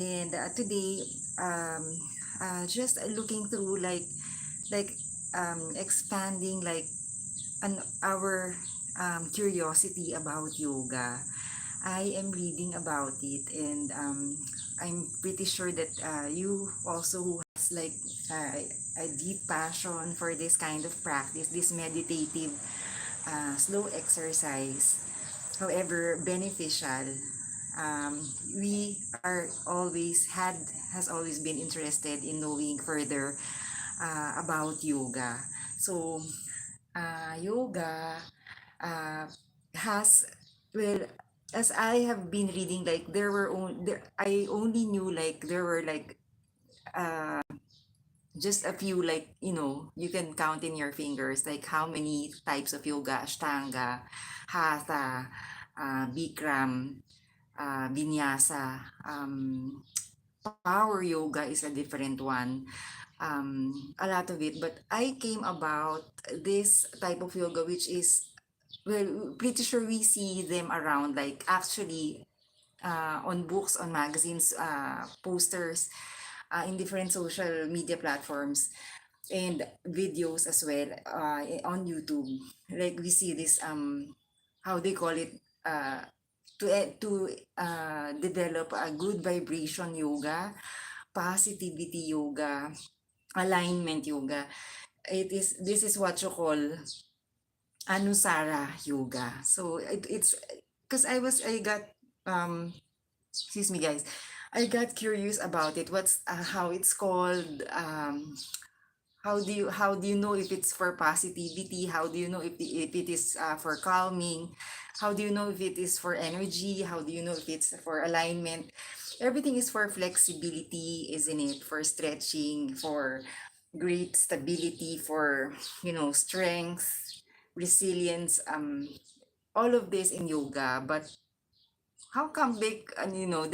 And today, um, just looking through like expanding like our curiosity about yoga. I am reading about it, and I'm pretty sure that you also who has like a deep passion for this kind of practice, this meditative slow exercise, however beneficial. um, we are always had has always been interested in knowing further about yoga. So yoga uh, has, well, as I have been reading, like I only knew like there were like uh, just a few, like you can count in your fingers like how many types of yoga: ashtanga, hatha, bikram, vinyasa. Power yoga is a different one. A lot of it, but I came about this type of yoga, which is, well, pretty sure we see them around, like actually on books, on magazines, posters, in different social media platforms, and videos as well, on YouTube. Like we see this, how they call it, uh, to develop a good vibration yoga, positivity yoga, alignment yoga. This is what you call Anusara yoga. So it's because I got um excuse me guys, I got curious about it. What's how it's called? How do you know if it's for positivity? How do you know if it is for calming? How do you know if it is for energy? How do you know if it's for alignment? Everything is for flexibility, isn't it? For stretching, for great stability, for strength, resilience, all of this in yoga. But how come they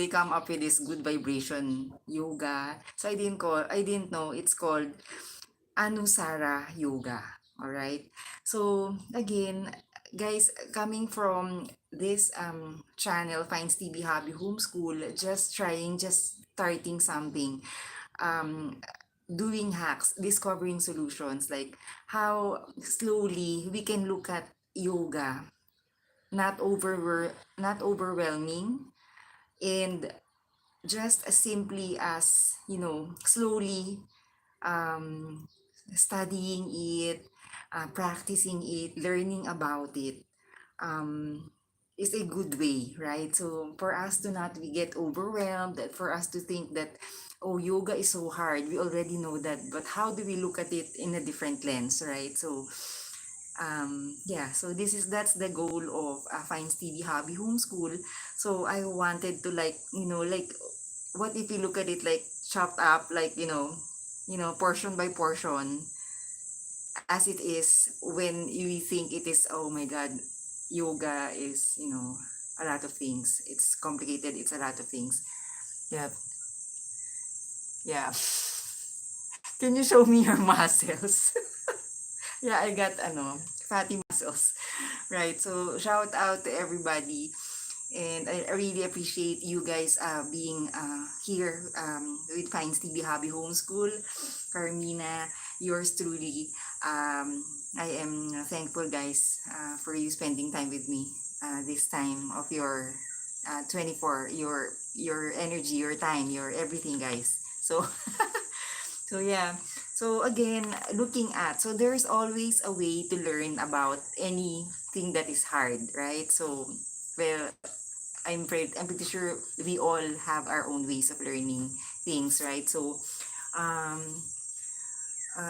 come up with this good vibration yoga? So I didn't know it's called Anusara yoga. All right. So again, guys, coming from this channel, Findstv Hobby Homeschool, just starting something, um doing hacks, discovering solutions, like how slowly we can look at yoga, not overwhelming, and just as simply as slowly um, studying it, practicing it, learning about it, um, is a good way, right? So for us to not we get overwhelmed, that for us to think that, oh, yoga is so hard, we already know that, but how do we look at it in a different lens, right? So yeah, so that's the goal of Fines TV Hobby Homeschool. So I wanted to, like, like, what if you look at it like chopped up, like, portion by portion, as it is when you think it is, oh my god, yoga is, a lot of things. It's complicated, it's a lot of things. Yeah. Yeah. Can you show me your muscles? Yeah, I got fatty muscles. Right. So shout out to everybody. And I really appreciate you guys being here with Fines TV Hobby Homeschool. Carmina, yours truly. I am thankful, guys, for you spending time with me this time of your 24, your energy, your time, your everything, guys. So so yeah. So again, looking at, so there's always a way to learn about anything that is hard, right? So, well, I'm pretty sure we all have our own ways of learning things, right? So, um,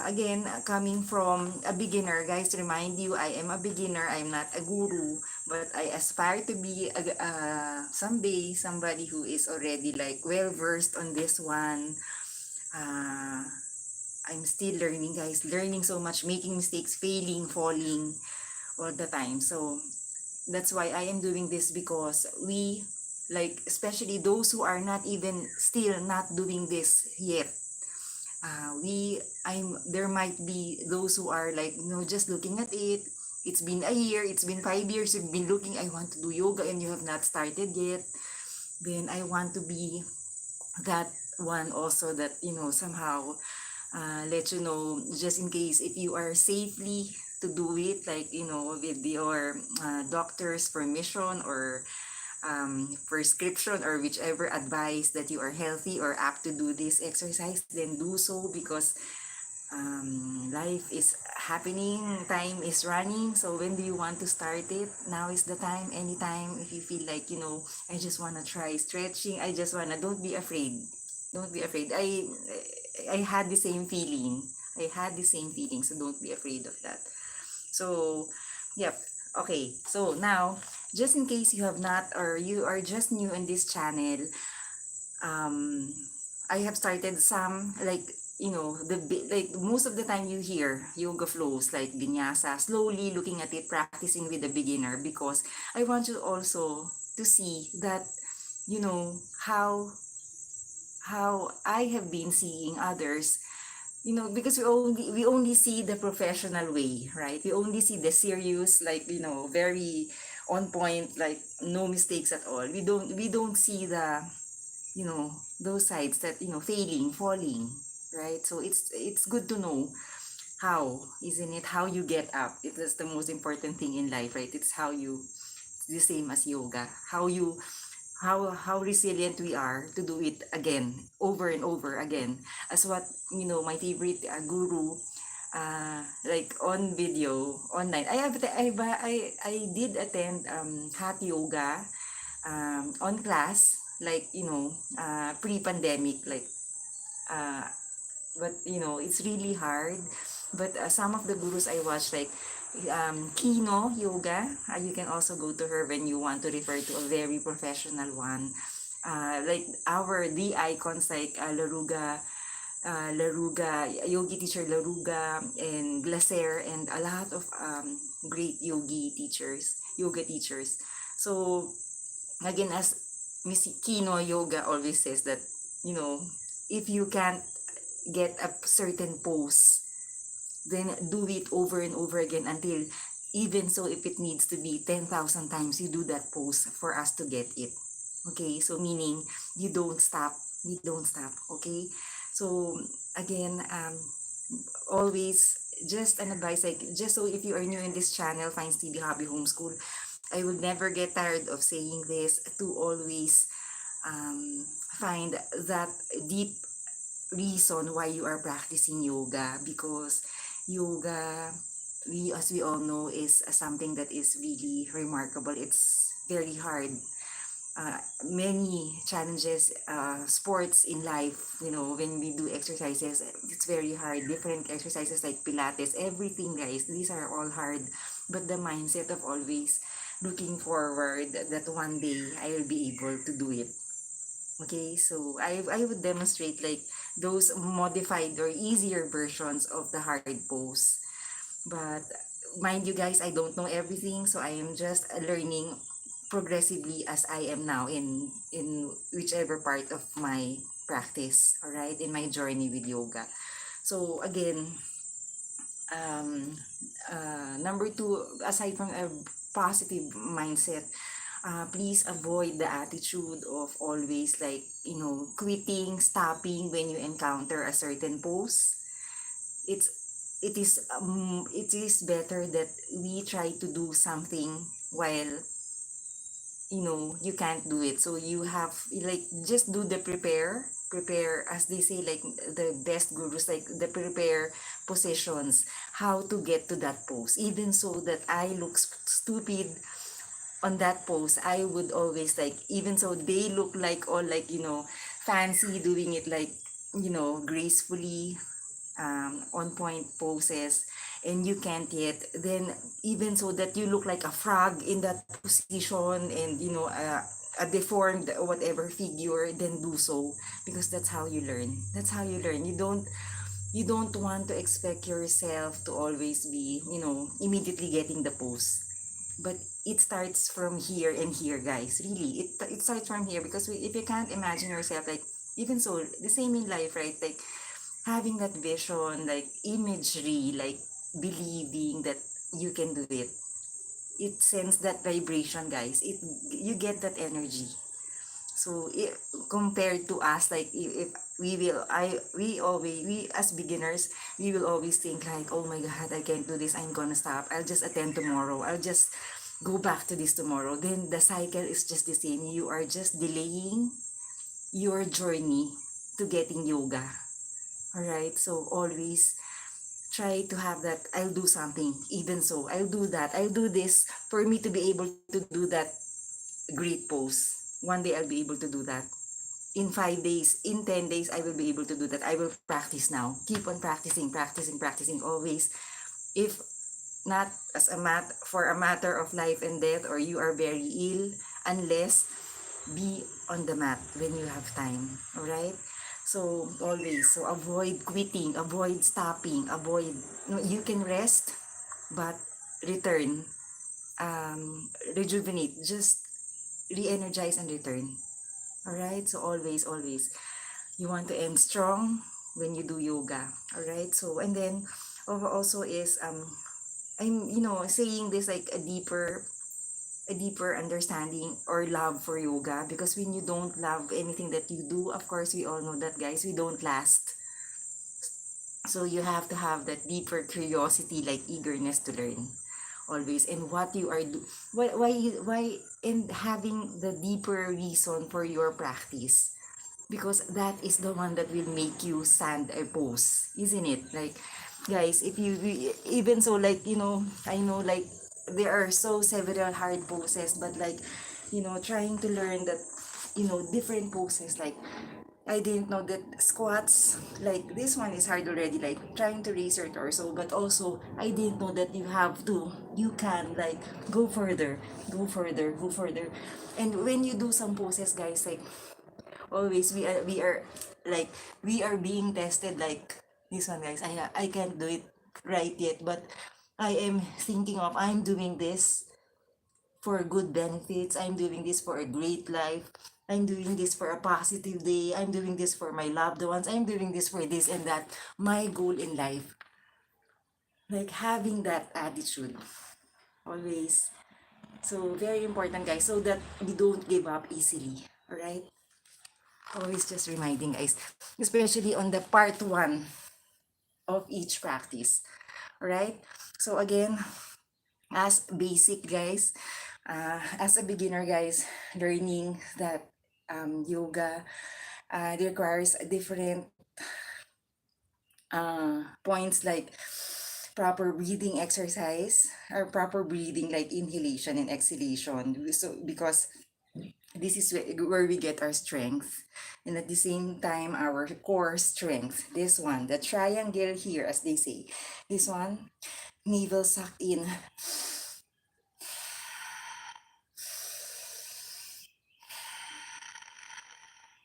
again, coming from a beginner, guys, to remind you, I am a beginner. I'm not a guru, but I aspire to be someday somebody who is already like well versed on this one. Uh, I'm still learning, guys, learning so much, making mistakes, failing, falling all the time. So that's why I am doing this, because we, like, especially those who are not even still not doing this yet, there might be those who are like, just looking at it. It's been a year, it's been 5 years, you've been looking, I want to do yoga, and you have not started yet. Then I want to be that one also, that somehow let you know, just in case if you are safely to do it, like with your doctor's permission or prescription, or whichever advice that you are healthy or apt to do this exercise, then do so, because life is happening, time is running. So when do you want to start it? Now is the time. Anytime, if you feel like, I just want to try stretching, I just want to, don't be afraid. Don't be afraid. I had the same feeling. I had the same feeling, so don't be afraid of that. So, yep. Okay. So now, just in case you have not, or you are just new in this channel, um, I have started some, like, like most of the time you hear yoga flows like vinyasa, slowly looking at it, practicing with a beginner, because I want you also to see that, how I have been seeing others, because we only see the professional way, right? We only see the serious, like, very on point, like no mistakes at all. We don't see the, those sides that, failing, falling, right? So it's good to know how, isn't it, how you get up. It is the most important thing in life, right? It's how you, the same as yoga, how you, how resilient we are to do it again, over and over again, as what, my favorite guru, like on video online. I did attend hot yoga on class, like, pre-pandemic, like, uh, but it's really hard. But some of the gurus I watch, like Kino Yoga, you can also go to her when you want to refer to a very professional one. Like our the icons, like Laruga, yogi teacher Laruga, and Glaser, and a lot of great yoga teachers. So again, as Miss Kino Yoga always says, that, you know, if you can't get a certain pose, then do it over and over again, until, even so, if it needs to be 10,000 times, you do that pose for us to get it. Okay, so meaning you don't stop, we don't stop. Okay, so again, always, just an advice, like, just so if you are new in this channel, Findstv Hobby Homeschool, I would never get tired of saying this, to always find that deep reason why you are practicing yoga, because yoga, as we all know, is something that is really remarkable. It's very hard. Many challenges, sports in life, when we do exercises, it's very hard. Different exercises like Pilates, everything, guys, these are all hard. But the mindset of always looking forward that one day I will be able to do it. Okay, so I would demonstrate, like, those modified or easier versions of the hard pose. But mind you, guys, I don't know everything, so I am just learning progressively as I am now in whichever part of my practice, all right, in my journey with yoga. So again, um, number two, aside from a positive mindset, please avoid the attitude of always, like, quitting, stopping when you encounter a certain pose. It's it is better that we try to do something while, you can't do it. So you have, like, just do the prepare, as they say, like the best gurus, like the prepare positions, how to get to that pose, even so that I look stupid on that pose. I would always, like, even so they look like all, like, fancy, doing it, like, gracefully, on point poses, and you can't yet, then even so that you look like a frog in that position, and, a deformed whatever figure, then do so, because that's how you learn. That's how you learn. You don't want to expect yourself to always be, immediately getting the pose. But it starts from here and here, guys. Really, it starts from here, because if you can't imagine yourself, like, even so, the same in life, right? Like, having that vision, like imagery, like believing that you can do it. It sends that vibration, guys. You get that energy. So compared to us, like if we will, we always, we as beginners, we will always think like, oh my God, I can't do this. I'm gonna stop. I'll just attend tomorrow. I'll just go back to this tomorrow. Then the cycle is just the same. You are just delaying your journey to getting yoga. All right. So always try to have that. I'll do something. Even so, I'll do that. I'll do this for me to be able to do that great pose. One day I'll be able to do that. In 5 days, in 10 days, I will be able to do that. I will practice now. Keep on practicing, practicing, practicing always. If not as a for a matter of life and death, or you are very ill, unless be on the mat when you have time. All right. So always, so avoid quitting, avoid stopping, avoid. No, you can rest, but return, rejuvenate, just re-energize and return. All right. So always, always, you want to end strong when you do yoga. All right. So and then also is I'm saying this like a deeper understanding or love for yoga, because when you don't love anything that you do, of course we all know that, guys, we don't last. So you have to have that deeper curiosity, like eagerness to learn always, and what you are do why and having the deeper reason for your practice, because that is the one that will make you stand a pose, isn't it? Like, guys, if you even so, like, I know, like, there are so several hard poses, but like, trying to learn that, different poses, like, I didn't know that squats, like this one is hard already, like trying to raise your torso, but also I didn't know that you can like go further, go further, go further. And when you do some poses, guys, like, always we are like we are being tested, like this one, guys. I can't do it right yet, but I am thinking of, I'm doing this for good benefits. I'm doing this for a great life. I'm doing this for a positive day. I'm doing this for my loved ones. I'm doing this for this and that. My goal in life, like having that attitude always. So very important, guys, so that we don't give up easily. All right. Always just reminding, guys, especially on the part one of each practice. All right. So again, as basic, guys, as a beginner, guys, learning that yoga requires different points, like proper breathing exercise, or proper breathing, like inhalation and exhalation. So because this is where we get our strength, and at the same time our core strength. This one, the triangle here, as they say, this one, navel suck in,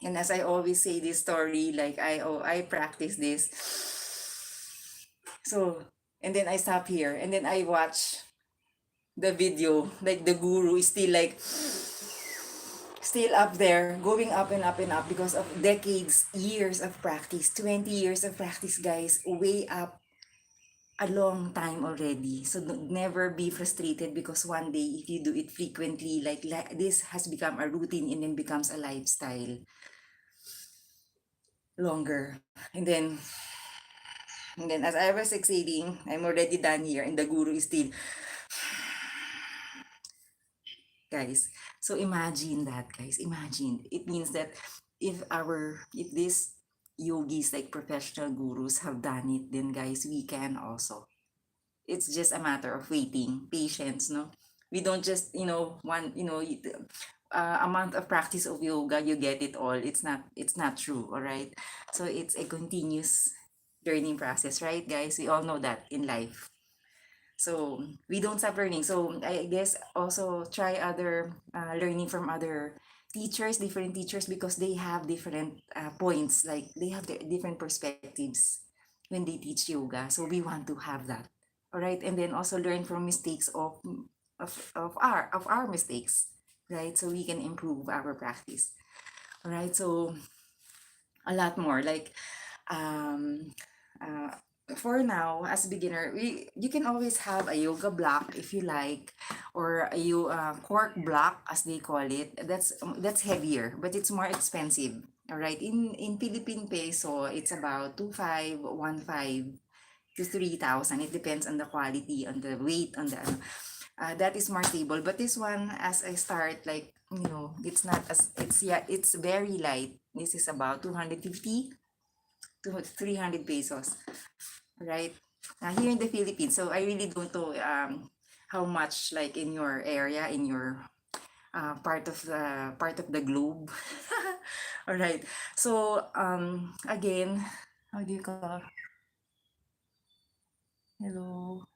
and as I always say this story, like I practice this. So, and then I stop here, and then I watch the video, like the guru is still like still up there, going up and up and up, because of decades, years of practice, 20 years of practice, guys, way up, a long time already. So never be frustrated, because one day if you do it frequently, like this has become a routine and then becomes a lifestyle longer. And then as I was exhaling, I'm already done here, and the guru is still, guys. So imagine that, guys. Imagine. It means that if these yogis, like professional gurus, have done it, then, guys, we can also. It's just a matter of waiting, patience, no? We don't just, a month of practice of yoga, you get it all. It's not true, all right? So it's a continuous learning process, right, guys? We all know that in life. So we don't stop learning. So I guess also try other learning from other teachers, different teachers, because they have different points, like they have their different perspectives when they teach yoga. So we want to have that. All right. And then also learn from mistakes of our mistakes, right? So we can improve our practice. All right. So a lot more, like um uh, for now, as beginner, you can always have a yoga block if you like, or a cork block as they call it. That's heavier, but it's more expensive. All right, in Philippine peso, it's about 2,515 to 3,000. It depends on the quality, on the weight, on the that is more stable. But this one, as I start, like, it's not as, it's very light. This is about 250 to 300 pesos, right? Here in the Philippines. So I really don't know how much, like, in your area, in your part of the globe. All right. So again, how do you call? Hello.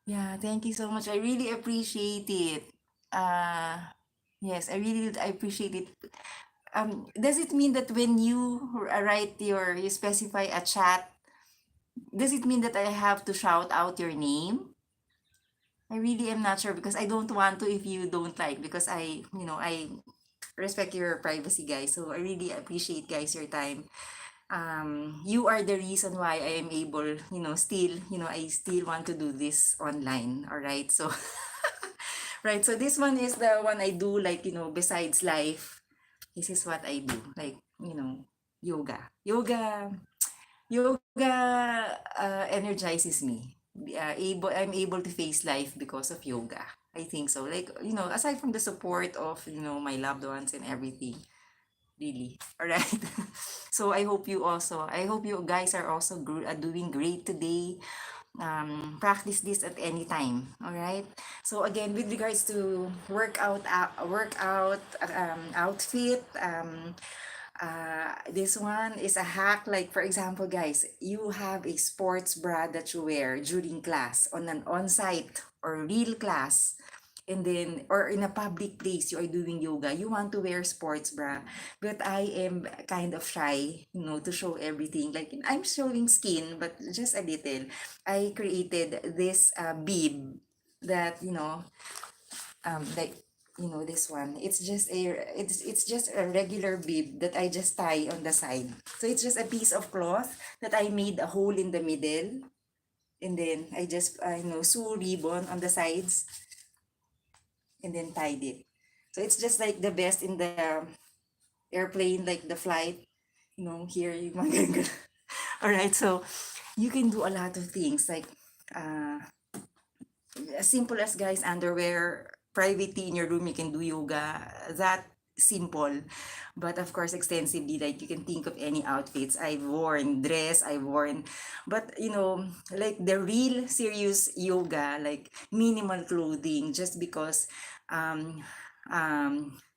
Yeah, thank you so much. I really appreciate it. Uh yes, I appreciate it. Does it mean that when you write you specify a chat, does it mean that I have to shout out your name? I really am not sure, because I don't want to if you don't like, because I respect your privacy, guys. So I really appreciate, guys, your time. You are the reason why I am able, still, I still want to do this online. All right. So right. So this one is the one I do, like, besides life. This is what I do. Like, yoga. Yoga energizes me. I'm able to face life because of yoga. I think so. Like, aside from the support of, my loved ones and everything, really. All right. So I hope you guys are also doing great today. Practice this at any time. All right. So again, with regards to outfit, this one is a hack. Like, for example, guys, you have a sports bra that you wear during class, on an on-site or real class, and then, or in a public place, you are doing yoga, you want to wear sports bra, but I am kind of shy, to show everything. Like, I'm showing skin, but just a little. I created this bib that, like, this one, it's just a regular bib that I just tie on the side. So it's just a piece of cloth that I made a hole in the middle, and then I just sew ribbon on the sides, and then tied it. So it's just like the best in the airplane, like the flight, here you all right. So you can do a lot of things, like, uh as simple as, guys, underwear, privately in your room, you can do yoga. That simple. But of course, extensively, like, you can think of any outfits. I've worn dress, I've worn, but, like, the real serious yoga, like minimal clothing, just because um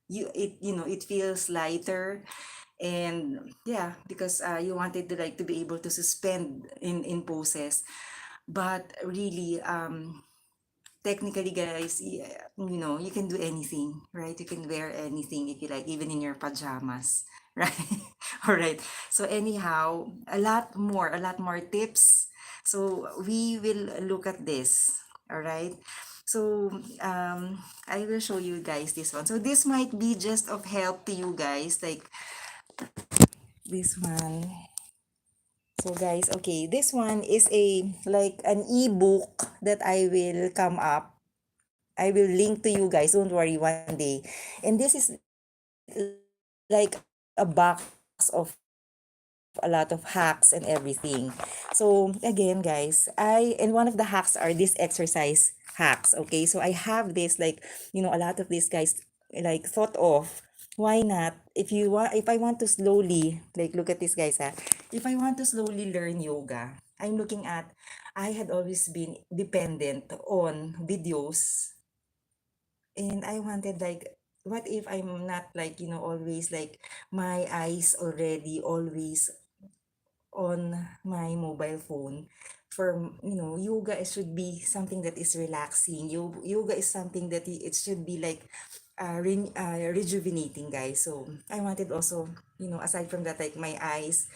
it feels lighter. And yeah, because you wanted to, like, to be able to suspend in poses. But really, technically, guys, you can do anything, right? You can wear anything if you like, even in your pajamas, right? All right. So anyhow, a lot more tips. So we will look at this. All right. So I will show you guys this one. So this might be just of help to you guys, like this one. So guys, okay, this one is a, like, an ebook that I will come up. I will link to you guys. Don't worry, one day. And this is like a box of a lot of hacks and everything. So again, guys, and one of the hacks are these exercise hacks. Okay, so I have this, like, a lot of these guys, like, thought of. Why not? If I want to slowly, like, look at this, guys, ha. If I want to slowly learn yoga, I'm looking at, I had always been dependent on videos, and I wanted, like, what if I'm not, like, always, like, my eyes already always on my mobile phone. For, yoga, it should be something that is relaxing. Yoga is something that it should be, like, rejuvenating, guys. So I wanted also, aside from that, like, my eyes,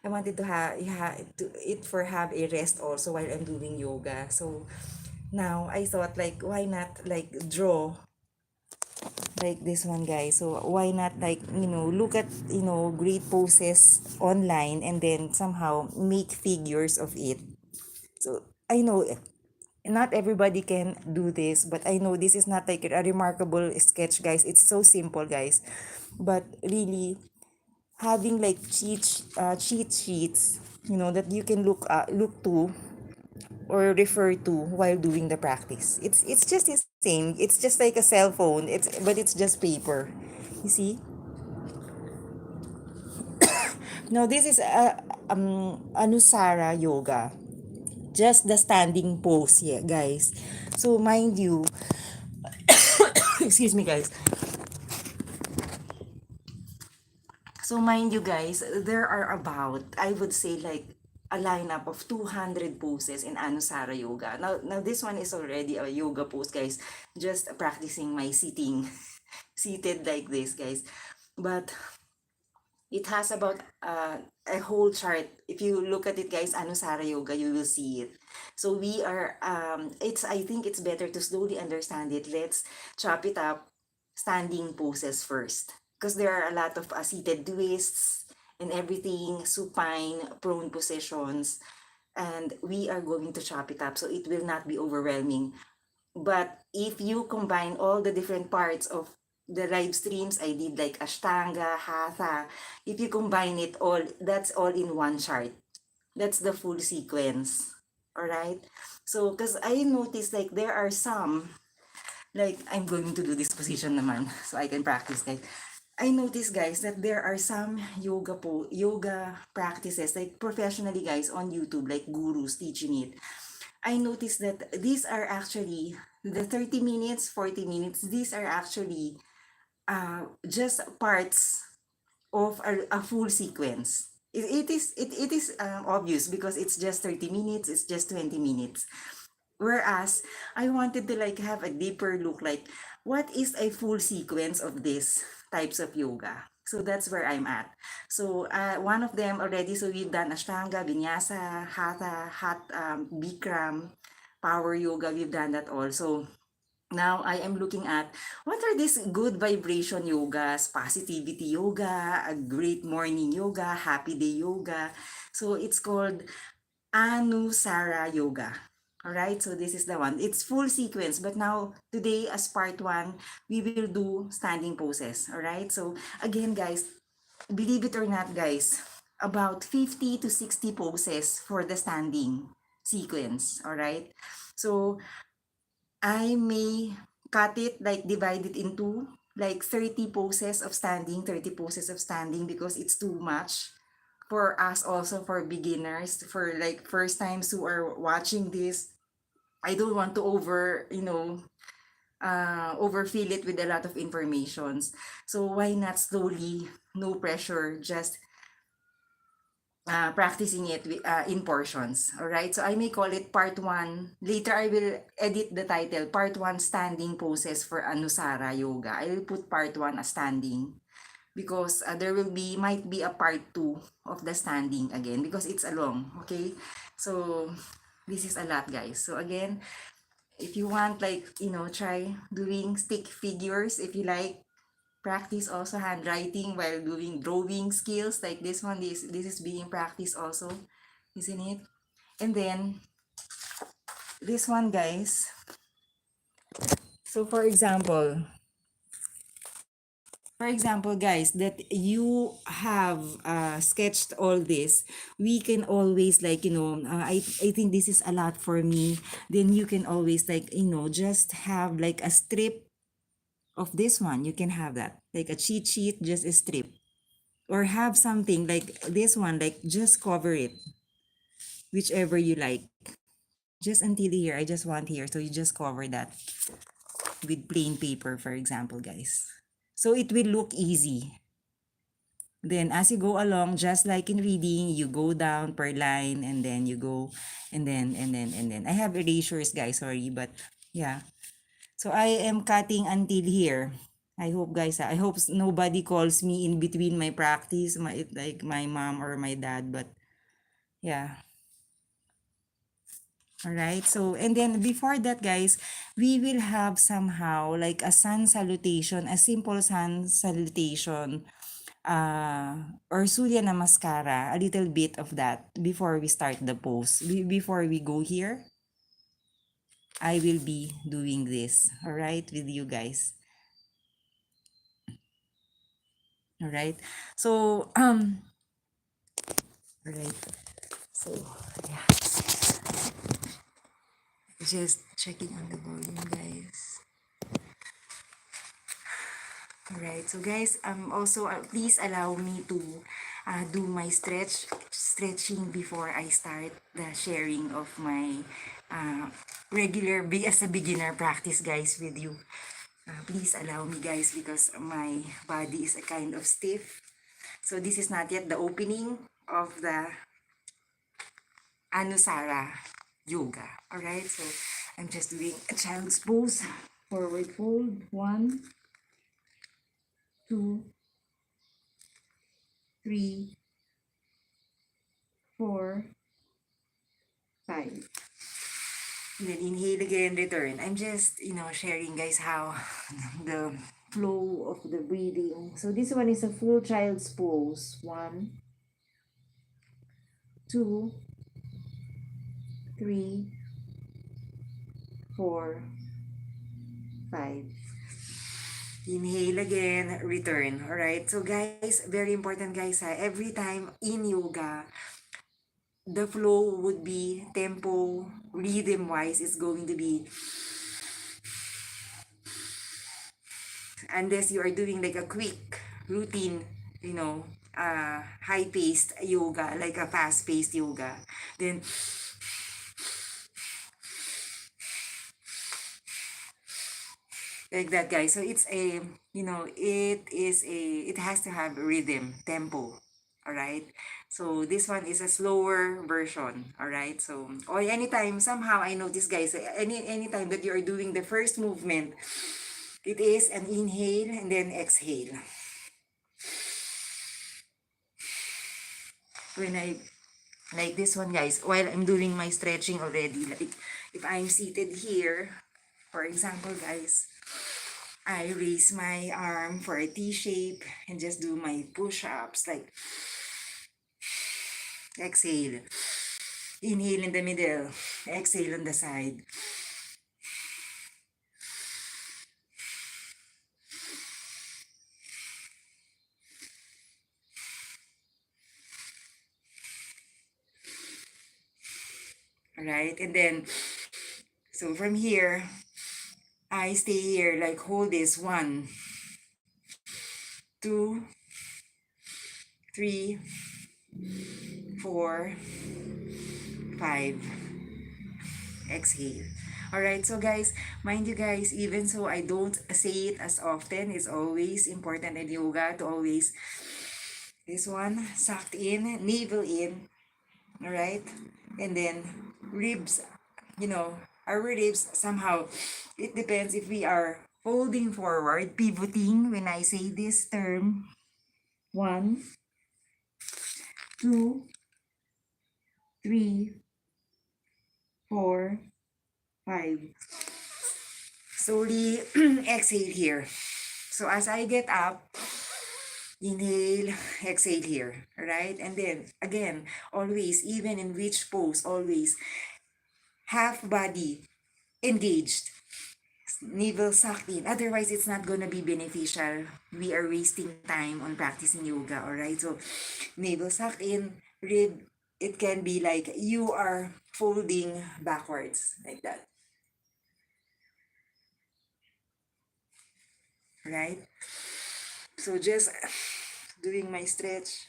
I wanted to have a rest also while I'm doing yoga. So now I thought, like, why not, like, draw like this one, guys. So why not, like, look at, great poses online, and then somehow make figures of it. So I know not everybody can do this, but I know this is not like a remarkable sketch, guys. It's so simple, guys. But really, having like cheat sheets, that you can look to or refer to while doing the practice. It's just the same. It's just like a cell phone. It's just paper. You see? Now this is Anusara yoga. Just the standing pose, yeah, guys. So mind you, excuse me, guys. So mind you, guys, there are about, I would say, like a lineup of 200 poses in Anusara yoga. Now this one is already a yoga pose, guys. Just practicing my sitting, seated like this, guys. But it has about a whole chart. If you look at it, guys, Anusara Yoga, you will see it. So we are, I think it's better to slowly understand it. Let's chop it up, standing poses first. Because there are a lot of seated twists and everything, supine, prone positions. And we are going to chop it up so it will not be overwhelming. But if you combine all the different parts of the live streams, I did like Ashtanga, Hatha. If you combine it all, that's all in one chart. That's the full sequence. Alright? So, because I noticed like there are some, like I'm going to do this position naman so I can practice, guys. I noticed, guys, that there are some yoga practices like professionally, guys, on YouTube, like gurus teaching it. I noticed that these are actually the 30 minutes, 40 minutes, these are actually just parts of a full sequence. It is obvious because it's just 30 minutes, it's just 20 minutes. Whereas I wanted to like have a deeper look, like what is a full sequence of these types of yoga. So that's where I'm at. So one of them already, so we've done Ashtanga, Vinyasa, Bikram, Power Yoga, we've done that all. So now I am looking at what are these good vibration yogas, positivity yoga, a great morning yoga, happy day yoga. So it's called Anusara Yoga. All right, so this is the one. It's full sequence, but now today as part one, we will do standing poses. All right, so again, guys, believe it or not, guys, about 50 to 60 poses for the standing sequence. All right, so I may cut it, like divide it into like 30 poses of standing, 30 poses of standing because it's too much for us, also for beginners, for like first times who are watching this. I don't want to overfill it with a lot of informations. So why not slowly, no pressure, just practicing it in portions. All right. So I may call it part one. Later, I will edit the title, part one standing poses for Anusara Yoga. I will put part one as standing because there might be a part two of the standing again because it's a long. Okay. So this is a lot, guys. So again, if you want, like, try doing stick figures, if you like, practice also handwriting while doing drawing skills like this one. This is being practiced also, isn't it? And then this one, guys. So for example, guys, that you have sketched all this, we can always, like, I think this is a lot for me. Then you can always, like, just have like a strip of this one. You can have that like a cheat sheet, just a strip, or have something like this one, like just cover it, whichever you like, just until here. I just want here, so you just cover that with plain paper, for example, guys, so it will look easy. Then as you go along, just like in reading, you go down per line, and then you go, and then I have erasures, guys, sorry, but yeah. So I am cutting until here. I hope, guys, I hope nobody calls me in between my practice, like my mom or my dad, but yeah. All right. So, and then before that, guys, we will have somehow like a sun salutation, a simple sun salutation or Surya Namaskara, a little bit of that before we start the pose. Before we go here, I will be doing this, all right, with you guys. All right. So, all right. So, yeah. Just checking on the volume, guys. Alright, so guys, also please allow me to do my stretching before I start the sharing of my regular as a beginner practice, guys, with you. Please allow me, guys, because my body is a kind of stiff. So this is not yet the opening of the Anusara yoga. Alright, so I'm just doing a child's pose. Forward fold, 1, 2, 3, 4, 5. And then inhale again, return. I'm just, sharing, guys, how the flow of the breathing. So this one is a full child's pose. 1, 2, 3, 4, 5. Inhale again, return. Alright, so guys, very important, guys, every time in yoga, the flow would be tempo, rhythm wise, it's going to be, unless you are doing like a quick routine, high paced yoga, like a fast paced yoga, then like that, guys. So it's a, it has to have rhythm, tempo. All right. So this one is a slower version. All right. So, or anytime, somehow I notice, guys, anytime that you are doing the first movement, it is an inhale and then exhale. When I, like this one, guys, while I'm doing my stretching already, like if I'm seated here, for example, guys, I raise my arm for a T shape and just do my push-ups, like exhale, inhale in the middle, exhale on the side. All right, and then, so from here, I stay here, like hold this, 1, 2, 3, 4, 5. Exhale. All right, so guys, mind you, guys, even so I don't say it as often, it's always important in yoga to always, this one, sucked in, navel in, all right, and then ribs, our ribs somehow, it depends if we are folding forward, pivoting, when I say this term, 1, 2, 3, 4, 5. Slowly exhale here. So as I get up, inhale, exhale here, right? And then again, always, even in which pose, always half body engaged, navel sucked in. Otherwise, it's not gonna be beneficial. We are wasting time on practicing yoga, all right? So navel sucked in, rib, it can be like you are folding backwards, like that, right? So just doing my stretch.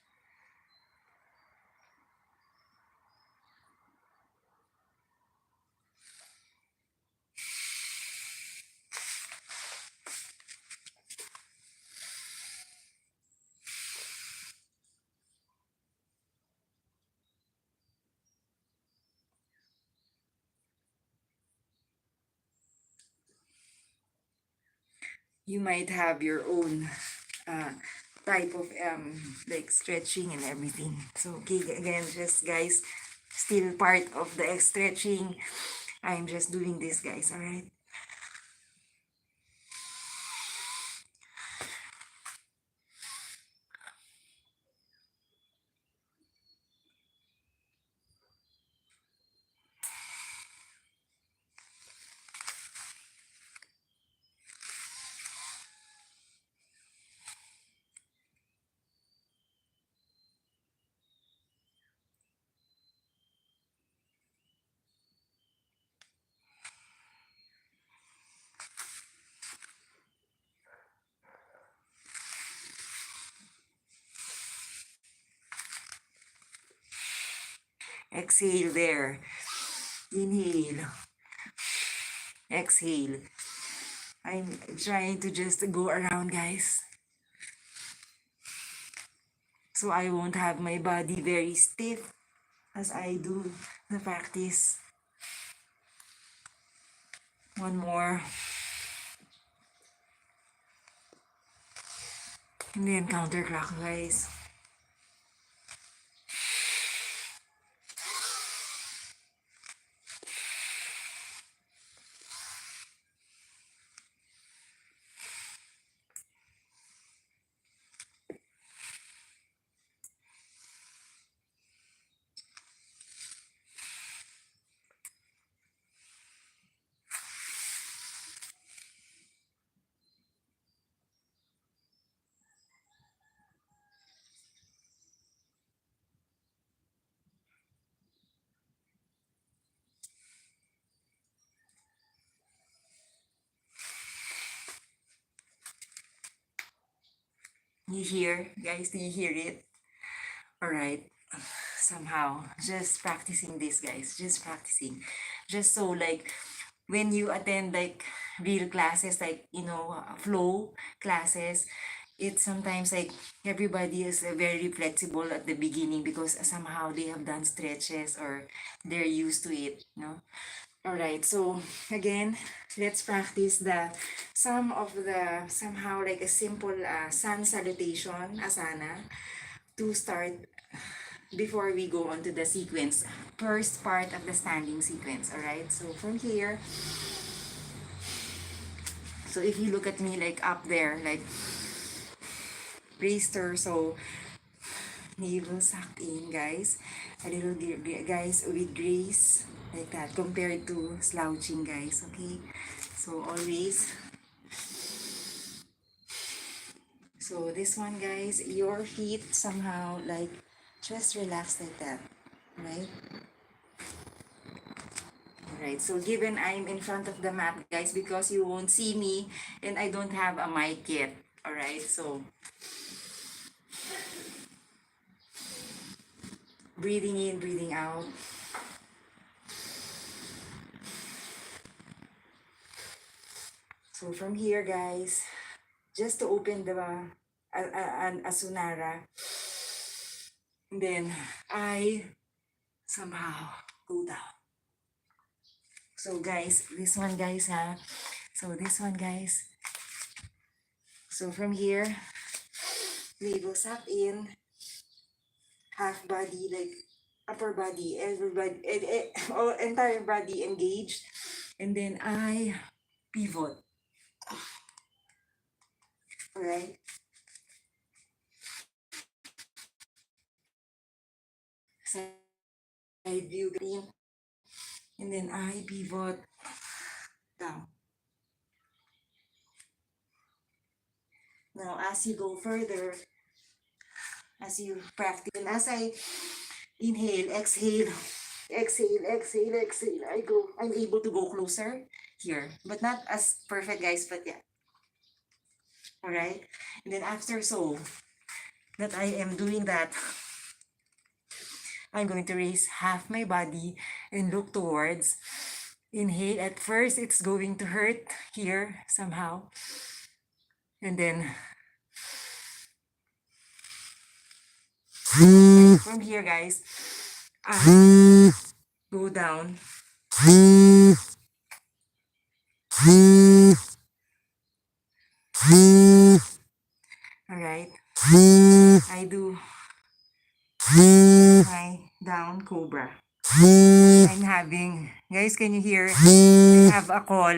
You might have your own uh, type of like stretching and everything. So okay, again, just guys, still part of the stretching. I'm just doing this, guys. All right. Exhale there. Inhale. Exhale. I'm trying to just go around, guys. So I won't have my body very stiff as I do the practice. One more. And then counterclockwise. You hear? Guys, do you hear it? Alright. Somehow. Just practicing this, guys. Just practicing. Just so like when you attend like real classes, like flow classes, it's sometimes like everybody is very flexible at the beginning because somehow they have done stretches or they're used to it, all right, so again, let's practice the some of the somehow like a simple sun salutation asana to start before we go on to the sequence, first part of the standing sequence. All right, so from here, so if you look at me like up there, like raised torso, navel sucked in, guys, a little guys with grace, like that, compared to slouching, guys. Okay, so always. So this one, guys, your feet somehow like just relax like that, right? Alright, so given I'm in front of the mat, guys, because you won't see me and I don't have a mic yet. Alright, so breathing in, breathing out. So from here, guys, just to open the asunara, and then I somehow go down. So guys, this one, guys, ha. So this one, guys. So from here, we go suck in, half body, like upper body, everybody, all entire body engaged, and then I pivot. All right. Side view green, and then I pivot down. Now, as you go further, as you practice, and as I inhale, exhale, exhale, exhale, exhale, I'm able to go closer here, but not as perfect, guys, but yeah. All right. And then after so that I am doing that, I'm going to raise half my body and look towards. Inhale. At first, it's going to hurt here somehow. And then from here, guys, I go down. All right. I do my down cobra. I'm having, guys, can you hear? I have a call.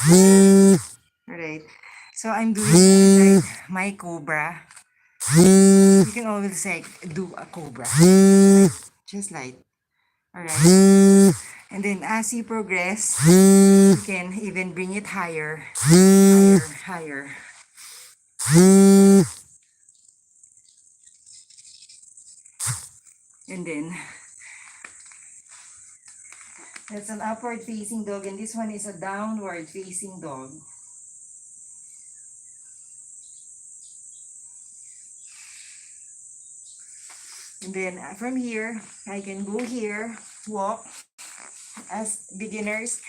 All right. So I'm doing like my cobra. You can always like do a cobra. Just like, all right. And then as you progress, you can even bring it higher, higher, higher. And then that's an upward facing dog, and this one is a downward facing dog. And then from here, I can go here, walk. As beginners,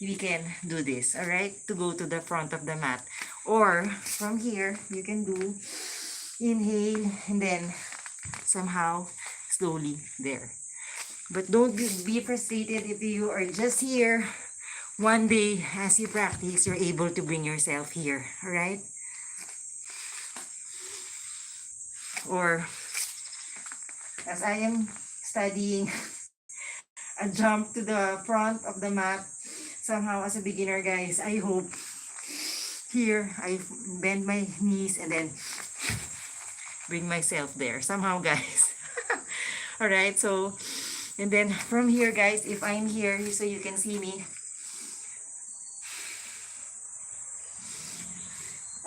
we can do this, all right, to go to the front of the mat. Or from here, you can do inhale and then somehow slowly there. But don't be frustrated if you are just here. One day, as you practice, you're able to bring yourself here, all right? Or as I am studying, a jump to the front of the mat somehow as a beginner, guys. I hope here I bend my knees and then bring myself there somehow, guys. All right, so and then from here, guys, if I'm here so you can see me,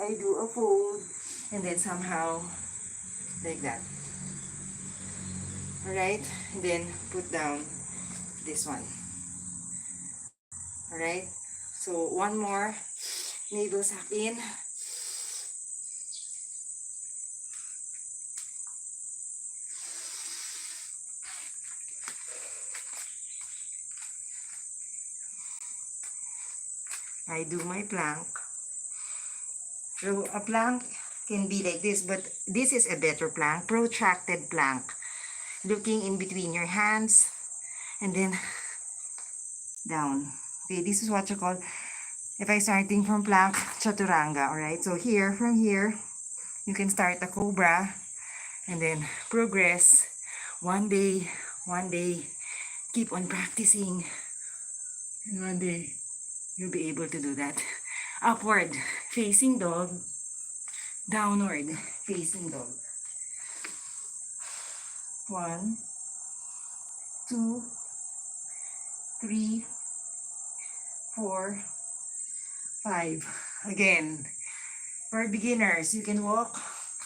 I do a fold and then somehow like that. All right, and then put down this one. All right, so one more, navel suck in. I do my plank. So a plank can be like this, but this is a better plank, protracted plank. Looking in between your hands and then down. Okay, this is what you call, if I starting from plank, chaturanga, all right? So here, from here, you can start a cobra and then progress one day, keep on practicing, and one day you'll be able to do that. Upward facing dog, downward facing dog. 1, 2, 3, 4, 5. Again, for beginners, you can walk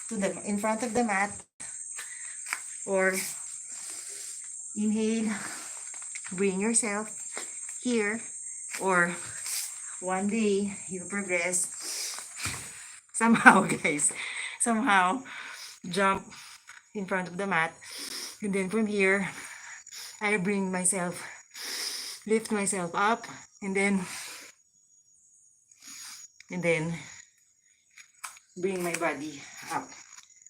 to the in front of the mat or inhale, bring yourself here, or one day you progress somehow, guys, somehow jump in front of the mat, and then from here I bring myself, lift myself up, and then bring my body up.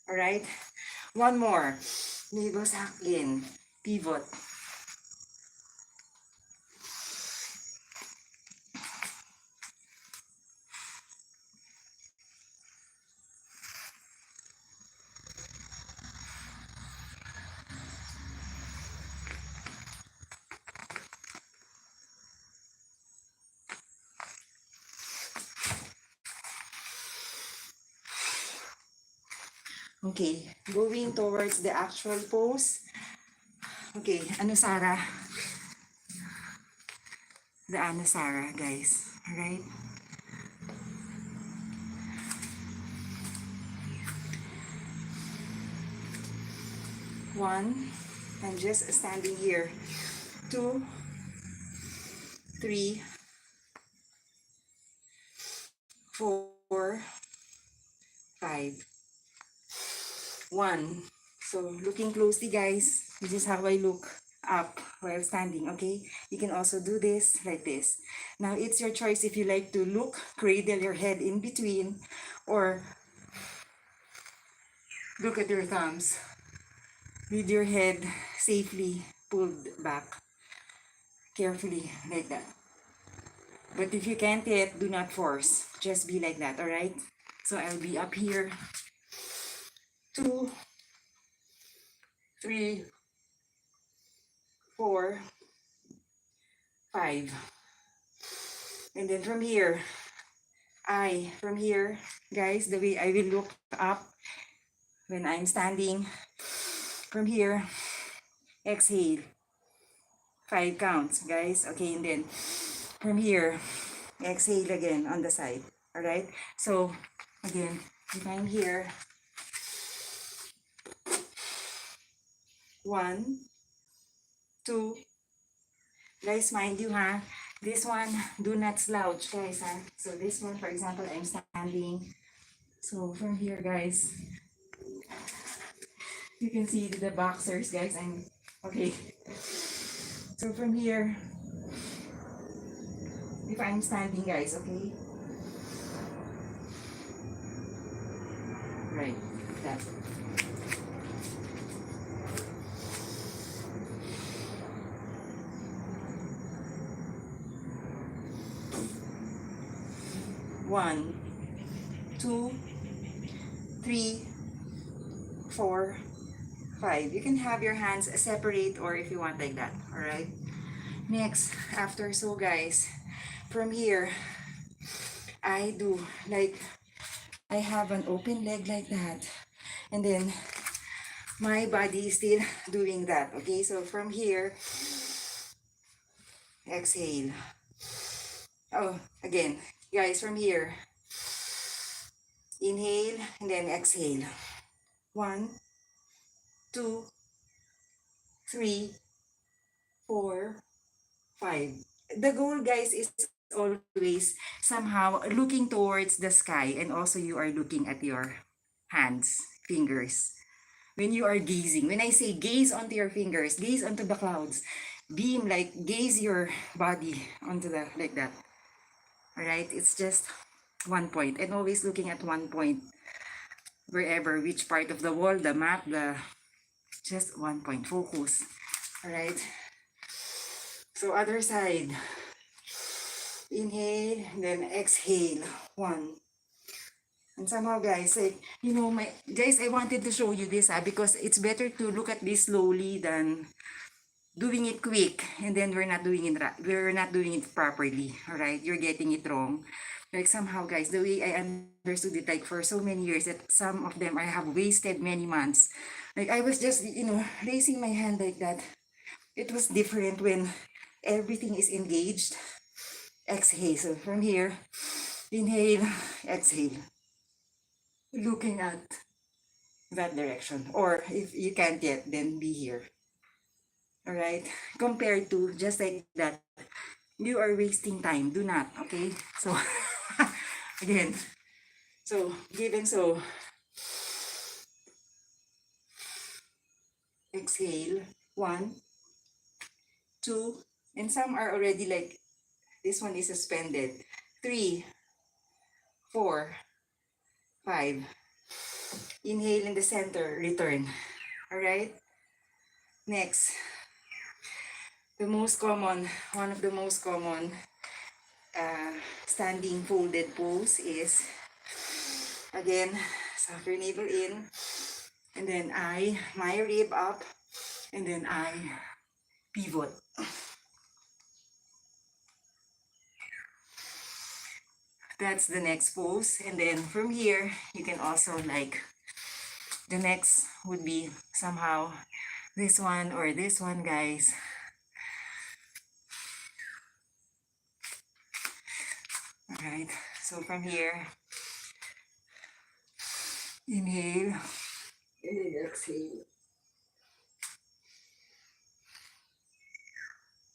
All right, one more, navel suck in, pivot. Okay, going towards the actual pose. Okay, Anusara. The Anusara, guys. Alright? One, I'm just standing here. 2, 3, 4, 5. 1. So, looking closely, guys. This is how I look up while standing, okay? You can also do this like this. Now, it's your choice if you like to look, cradle your head in between, or look at your thumbs with your head safely pulled back carefully like that. But if you can't yet, do not force. Just be like that, alright? So, I'll be up here. 2, 3, 4, 5. And then from here, guys, the way I will look up when I'm standing, from here, exhale, 5 counts, guys. Okay, and then from here, exhale again on the side. All right. So again, if I'm here, 1, 2. Guys, mind you, ha. This one, do not slouch, guys, ha. So this one, for example, I'm standing. So from here, guys, You can see the boxers, guys. I'm okay. So from here, if I'm standing, guys, okay? Right, that's it. One, two, three, four, five. You can have your hands separate or if you want like that, all right? Next, after so guys, from here, I do like, I have an open leg like that. And then my body is still doing that, okay? So from here, exhale. Oh, again, guys, from here, inhale and then exhale. One, two, three, four, five. The goal, guys, is always somehow looking towards the sky and also you are looking at your hands, fingers. When you are gazing, when I say gaze onto your fingers, gaze onto the clouds, beam like gaze your body onto the like that. All right, it's just one point and always looking at one point wherever, which part of the wall, the map, the just one point focus. All right. So other side. Inhale, then exhale. One. And somehow, guys, like, you know, my guys, I wanted to show you this because it's better to look at this slowly than doing it quick and then we're not doing it properly. All right, you're getting it wrong. Like somehow, guys, the way I understood it, like for so many years, that some of them I have wasted many months. Like I was just, you know, raising my hand like that. It was different when everything is engaged. Exhale. So from here, inhale, exhale. Looking at that direction. Or if you can't yet, then be here. All right. Compared to just like that, you are wasting time. Do not. Okay. So again. So given so, exhale. One, two, and some are already like this one is suspended. Three, four, five. Inhale in the center. Return. All right. Next, the most common, one of the most common uh, standing folded pose is, again, suck your navel in, and then my rib up, and then I pivot. That's the next pose. And then from here, you can also like, the next would be somehow this one or this one, guys. All right, so from here, inhale, and then exhale.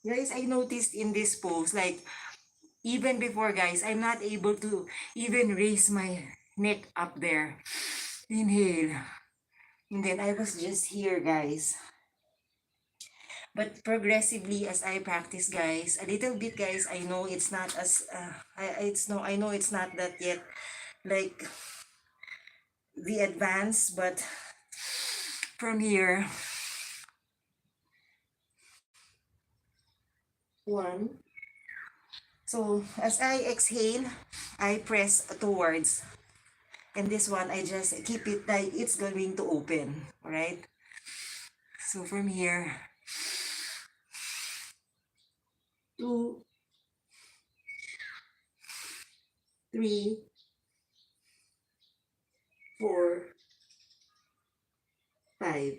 Guys, I noticed in this pose, like, even before, guys, I'm not able to even raise my neck up there. Inhale. And then I was just here, guys. But progressively, as I practice, guys, a little bit, guys, I know it's not as, I know it's not that yet, like, the advance, but from here, one. So, as I exhale, I press towards. And this one, I just keep it like it's going to open, alright? So from here, two, three, four, five.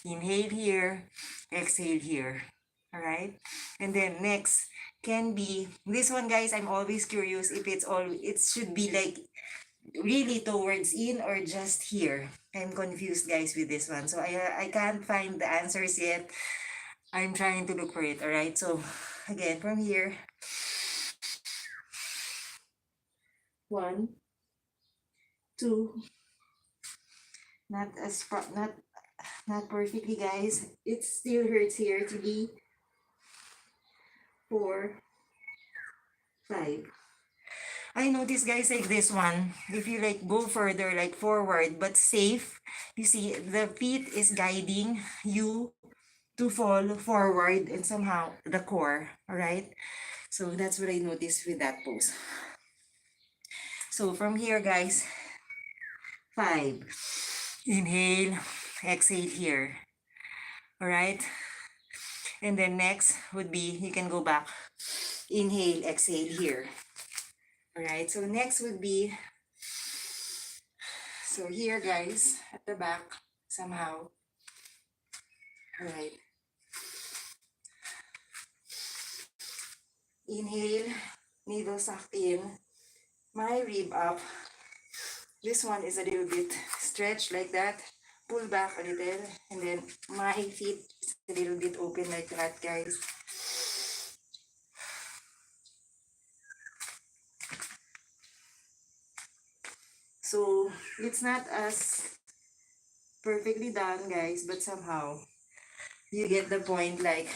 Inhale here, exhale here. Alright? And then next can be, this one, guys, I'm always curious if it should be like really towards in or just here. I'm confused, guys, with this one. So I can't find the answers yet. I'm trying to look for it, alright? So again, from here, one, 2, not as not perfectly, guys. It still hurts here. 3, 4, 5. I notice, guys, like this one, if you like go further, like forward, but safe, you see the feet is guiding you to fall forward and somehow the core, all right? So that's what I noticed with that pose. So from here, guys, 5. Inhale, exhale here, all right? And then next would be, you can go back, inhale, exhale here. All right, so next would be, so here, guys, at the back, somehow, all right. Inhale, needle suck in, my rib up. This one is a little bit stretched like that. Pull back a little, and then my feet is a little bit open like that, guys. So it's not as perfectly done, guys, but somehow you get the point, like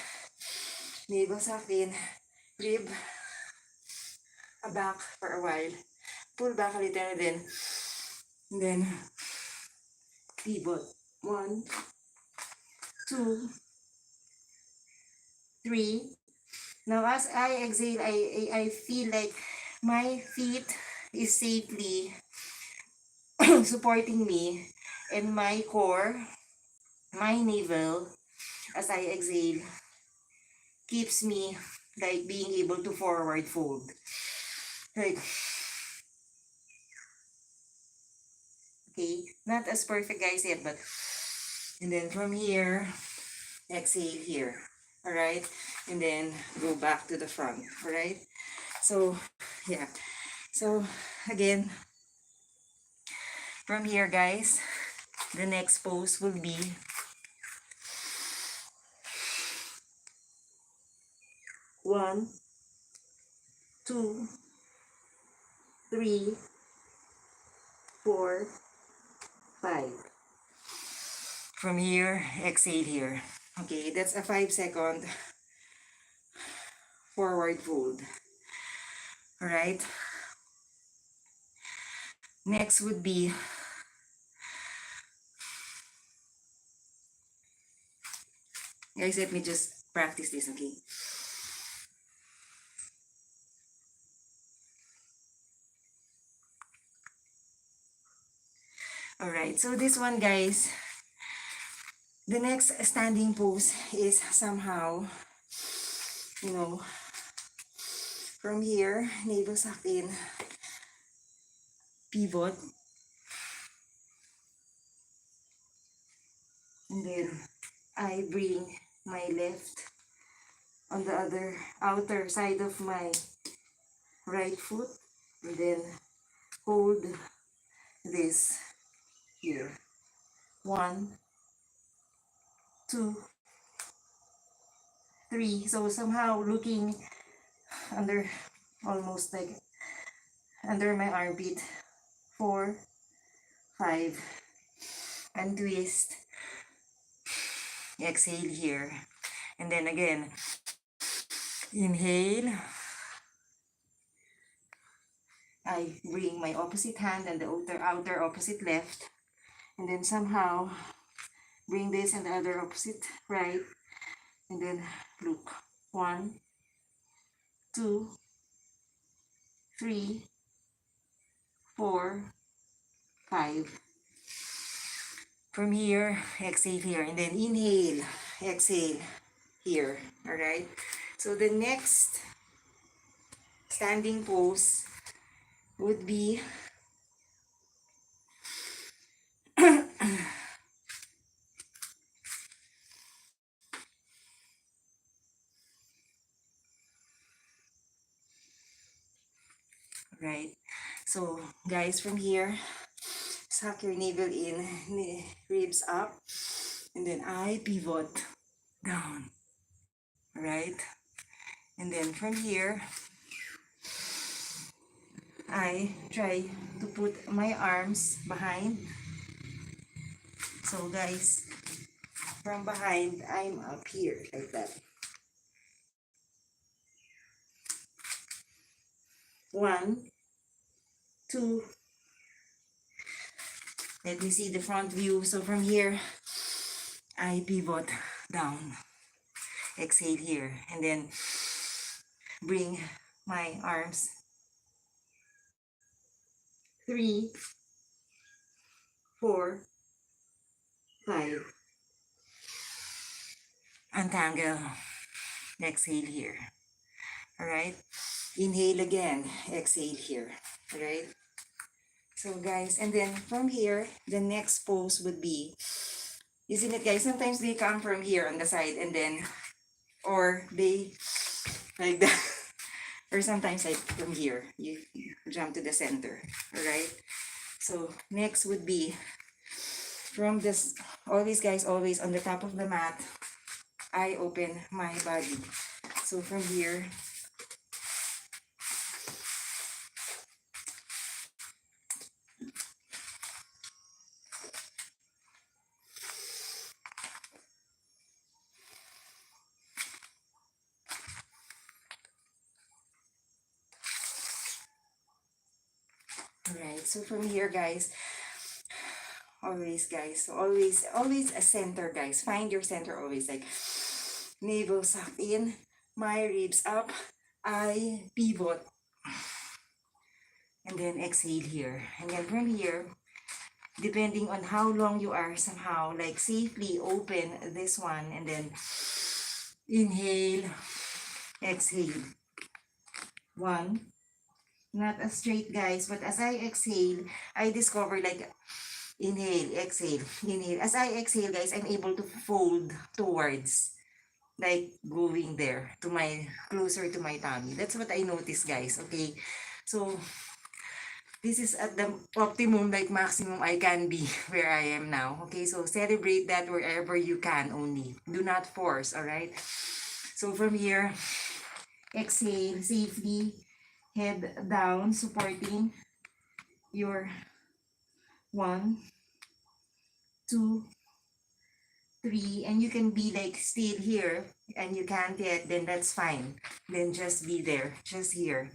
navel suck in, rib back for a while, pull back a little, and then pivot. 1, 2, 3. Now as I exhale, I feel like my feet is safely supporting me, and my core, my navel, as I exhale, keeps me like being able to forward fold. Like, okay, not as perfect, guys, yet, but, and then from here, exhale here, all right? And then go back to the front, all right? So, yeah. So, again, from here, guys, the next pose will be 1, 2, 3, 4, 5. From here, exhale here. Okay, that's a 5-second forward fold. All right. Next would be, guys, let me just practice this, okay? All right, so this one, guys, the next standing pose is somehow, you know, from here, navel suck in, pivot, and then I bring my left on the other outer side of my right foot, and then hold this here. 1, 2, 3. So somehow looking under, almost like under my armpit. 4, 5, and twist. Exhale here, and then again, inhale. I bring my opposite hand and the outer opposite left, and then somehow bring this and the other opposite right, and then look. 1, 2, 3, 4, 5. From here, exhale here, and then inhale, exhale here. All right. So the next standing pose would be right. So guys, from here, suck your navel in, ribs up, and then I pivot down, right? And then from here, I try to put my arms behind. So guys, from behind, I'm up here like that. 1, 2. Let me see the front view. So from here, I pivot down. Exhale here. And then bring my arms. 3, 4, 5. Untangle. Exhale here. Alright? Inhale again. Exhale here. Alright? So guys, and then from here, the next pose would be, isn't it guys, sometimes they come from here on the side and then, or they, like that, or sometimes like from here, you jump to the center, alright? So next would be, from this, always guys, always on the top of the mat, I open my body. So from here, alright, so from here guys, always guys, so always a center guys, find your center always, like navel sucked in, my ribs up, I pivot, and then exhale here, and then from here, depending on how long you are, somehow like safely open this one, and then inhale, exhale. 1, not as straight guys, but as I exhale, I discover like inhale, exhale, inhale. As I exhale guys, I'm able to fold towards, like going there to my, closer to my tummy. That's what I noticed guys, okay? So this is at the optimum, like maximum I can be where I am now, okay? So celebrate that wherever you can only. Do not force, alright? So from here, exhale safely, head down, supporting your 1, 2, 3, and you can be like still here and you can't yet, then that's fine. Then just be there, just here.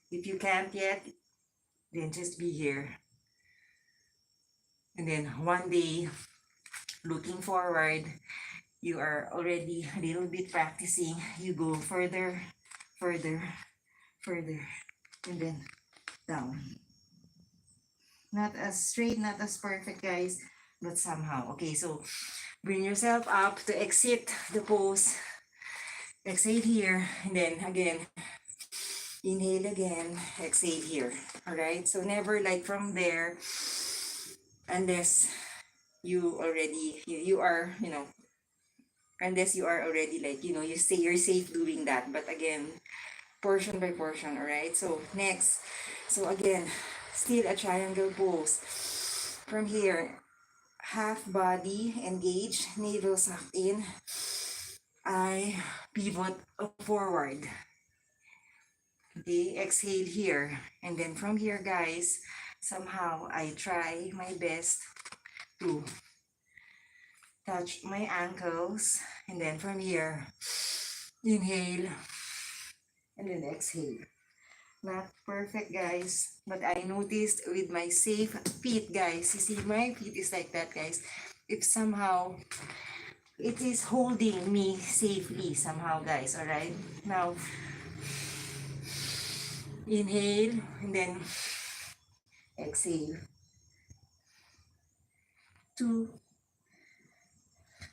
If you can't yet, then just be here. And then one day, looking forward, you are already a little bit practicing, you go further, further, further, and then down. Not as straight, not as perfect guys, but somehow. Okay, so bring yourself up to exit the pose. Exhale here, and then again, inhale again, exhale here. Alright, so never like from there, unless you already, you are, you know, unless you are already like, you know, you say you're safe doing that. But again, portion by portion, alright? So next, so again, still a triangle pose. From here, half body engaged, navel sucked in. I pivot forward. Okay, exhale here. And then from here, guys, somehow I try my best to touch my ankles. And then from here, inhale. And then exhale. Not perfect guys, but I noticed with my safe feet guys, you see my feet is like that guys, if somehow it is holding me safely somehow guys. All right, now inhale and then exhale. 2,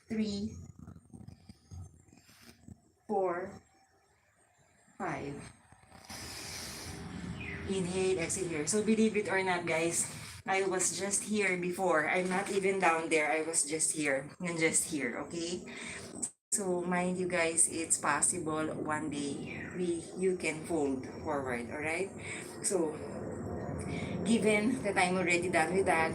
3, 4, 5. Inhale, exhale here. So believe it or not guys, I was just here before. I'm not even down there. I was just here and just here, okay? So mind you guys, it's possible one day you can fold forward, all right? So given that I'm already done with that,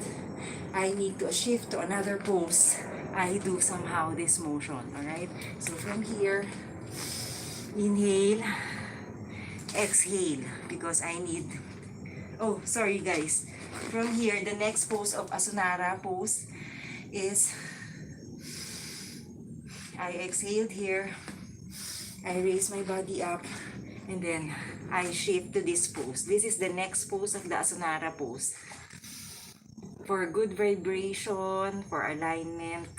I need to shift to another pose. I do somehow this motion, all right? So from here, inhale, exhale, because I need, Oh, sorry guys. From here, the next pose of Asunara pose is I exhaled here, I raise my body up, and then I shift to this pose. This is the next pose of the Asunara pose. For good vibration, for alignment.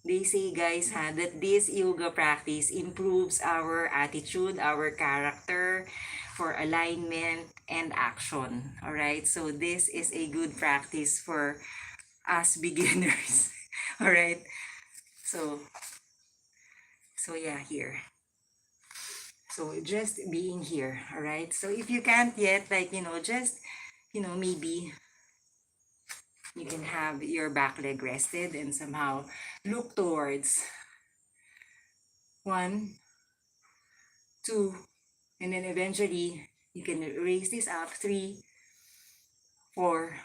They say guys that this yoga practice improves our attitude, our character, for alignment and action. Alright, so this is a good practice for us beginners. Alright, so yeah, here. So just being here, alright? So if you can't yet, like, just, maybe you can have your back leg rested and somehow look towards 1, 2, and then eventually you can raise this up 3, 4,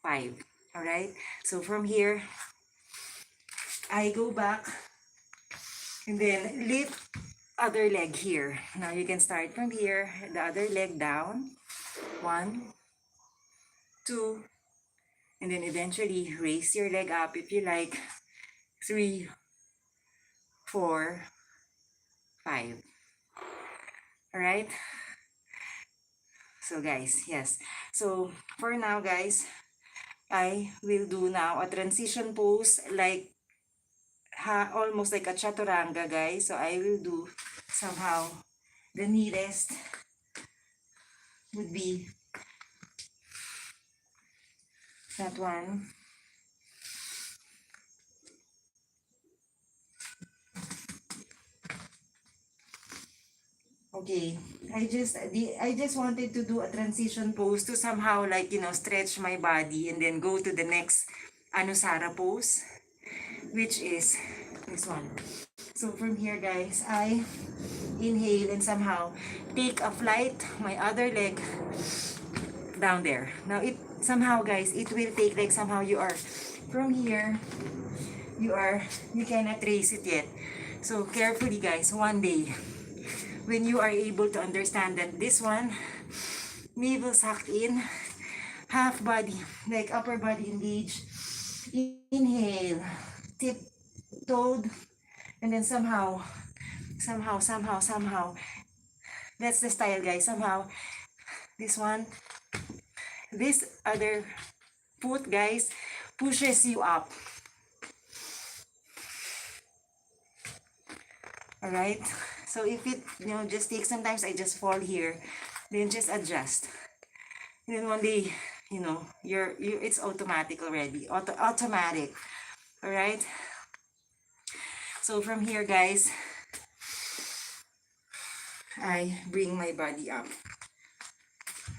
5. All right. So from here, I go back and then lift other leg here. Now you can start from here, the other leg down. 1, 2, and then eventually raise your leg up if you like. 3, 4, 5. All right. So guys, yes. So for now guys, I will do now a transition pose like almost like a chaturanga guys. So I will do somehow the neatest would be that one. Okay, I just wanted to do a transition pose to somehow like stretch my body and then go to the next Anusara pose, which is this one. So from here guys, I inhale and somehow take a flight, my other leg down there. Now it somehow guys, it will take like somehow you are from here, you cannot trace it yet. So carefully guys, one day when you are able to understand that this one, navel sucked in, half body, like upper body engaged, inhale, tiptoed, and then somehow, that's the style guys, somehow, this one, this other foot guys, pushes you up. Alright, so if it, just takes, sometimes I just fall here, then just adjust. And then one day, it's automatic already, automatic. Alright, so from here guys, I bring my body up.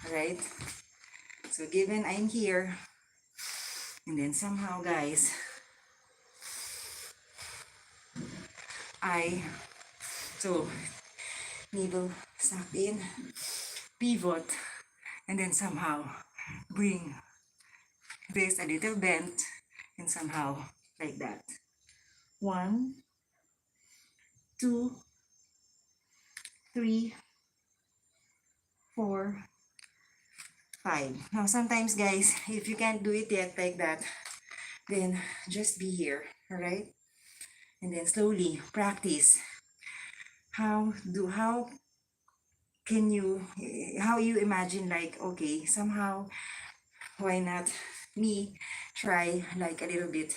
Alright, so given I'm here, and then somehow guys, so navel sucked in, pivot, and then somehow bring this a little bent, and somehow like that. 1, 2, 3, 4, 5. Now sometimes guys, if you can't do it yet like that, then just be here, alright? And then slowly practice how you imagine like, okay, somehow, why not me try like a little bit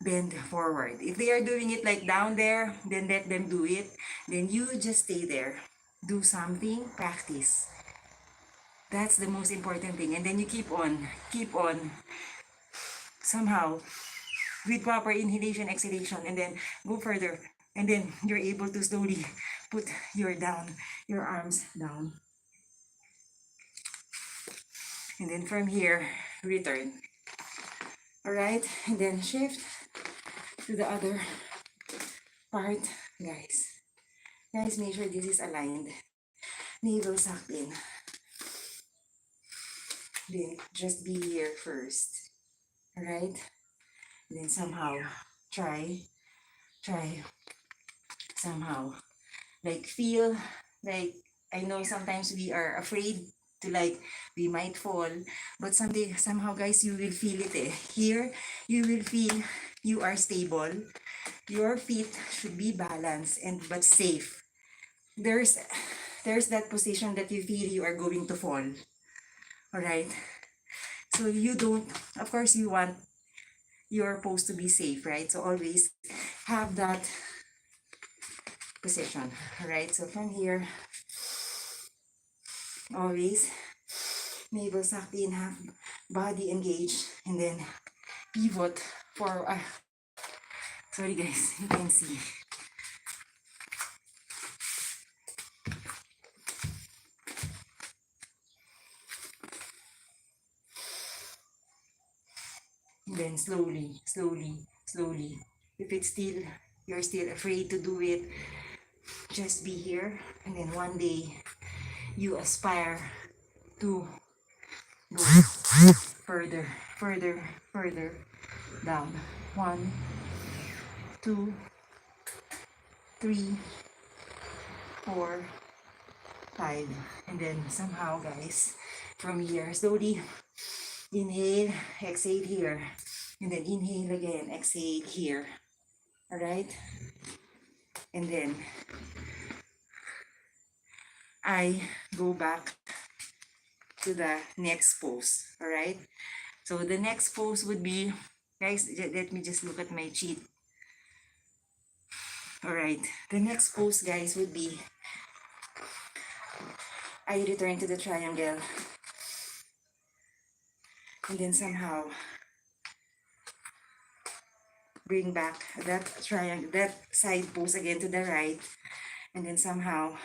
bend forward. If they are doing it like down there, then let them do it. Then you just stay there. Do something, practice. That's the most important thing. And then you keep on, somehow, with proper inhalation, exhalation, and then go further. And then you're able to slowly put your arms down. And then from here, return. Alright, and then shift to the other part, guys. Guys, make sure this is aligned. Navel sucked in. Then just be here first. Alright? Then somehow try try somehow. Like feel like, I know sometimes we are afraid to like we might fall, but someday somehow guys you will feel it eh. Here you will feel you are stable. Your feet should be balanced and but safe. There's that position that you feel you are going to fall. Alright? So you don't, of course you want your pose to be safe, right? So always have that position. Alright, so from here, always navel sucked in, half body engaged, and then pivot for, sorry guys, you can see. And then slowly, slowly, slowly. If it's still, you're still afraid to do it, just be here. And then one day, you aspire to go further, further, further down. 1, 2, 3, 4, 5. And then somehow, guys, from here, slowly inhale, exhale here. And then inhale again, exhale here. Alright? And then I go back to the next pose. Alright? So the next pose would be, guys, let me just look at my cheat. Alright, the next pose, guys, would be I return to the triangle. And then somehow bring back that triangle, that side pose again to the right. And then somehow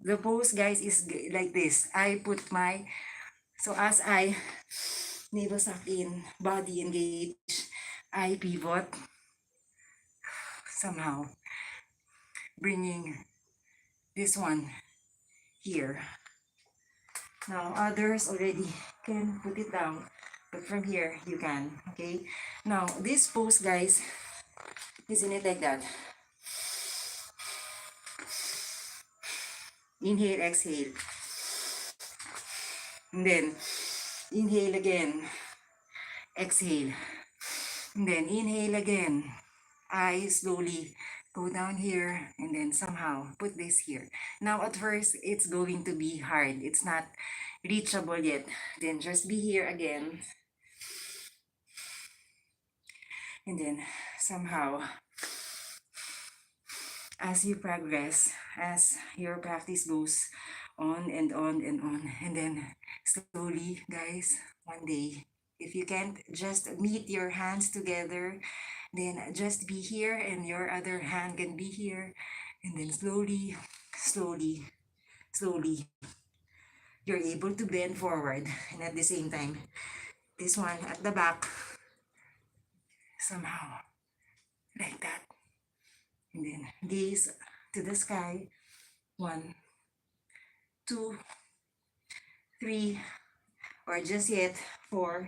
the pose, guys, is like this. I put my, so as I navel suck in, body engage, I pivot, somehow bringing this one here. Now others already can put it down, but from here you can, okay? Now this pose, guys, isn't it like that? Inhale, exhale. And then inhale again, exhale. And then inhale again. I slowly go down here and then somehow put this here. Now at first it's going to be hard. It's not reachable yet. Then just be here again. And then somehow as you progress, as your practice goes on and on and on, and then slowly, guys, one day, if you can't just meet your hands together, then just be here and your other hand can be here, and then slowly, slowly, slowly, you're able to bend forward, and at the same time, this one at the back, somehow, like that, and then gaze to the sky. 1, 2, 3, or just yet 4,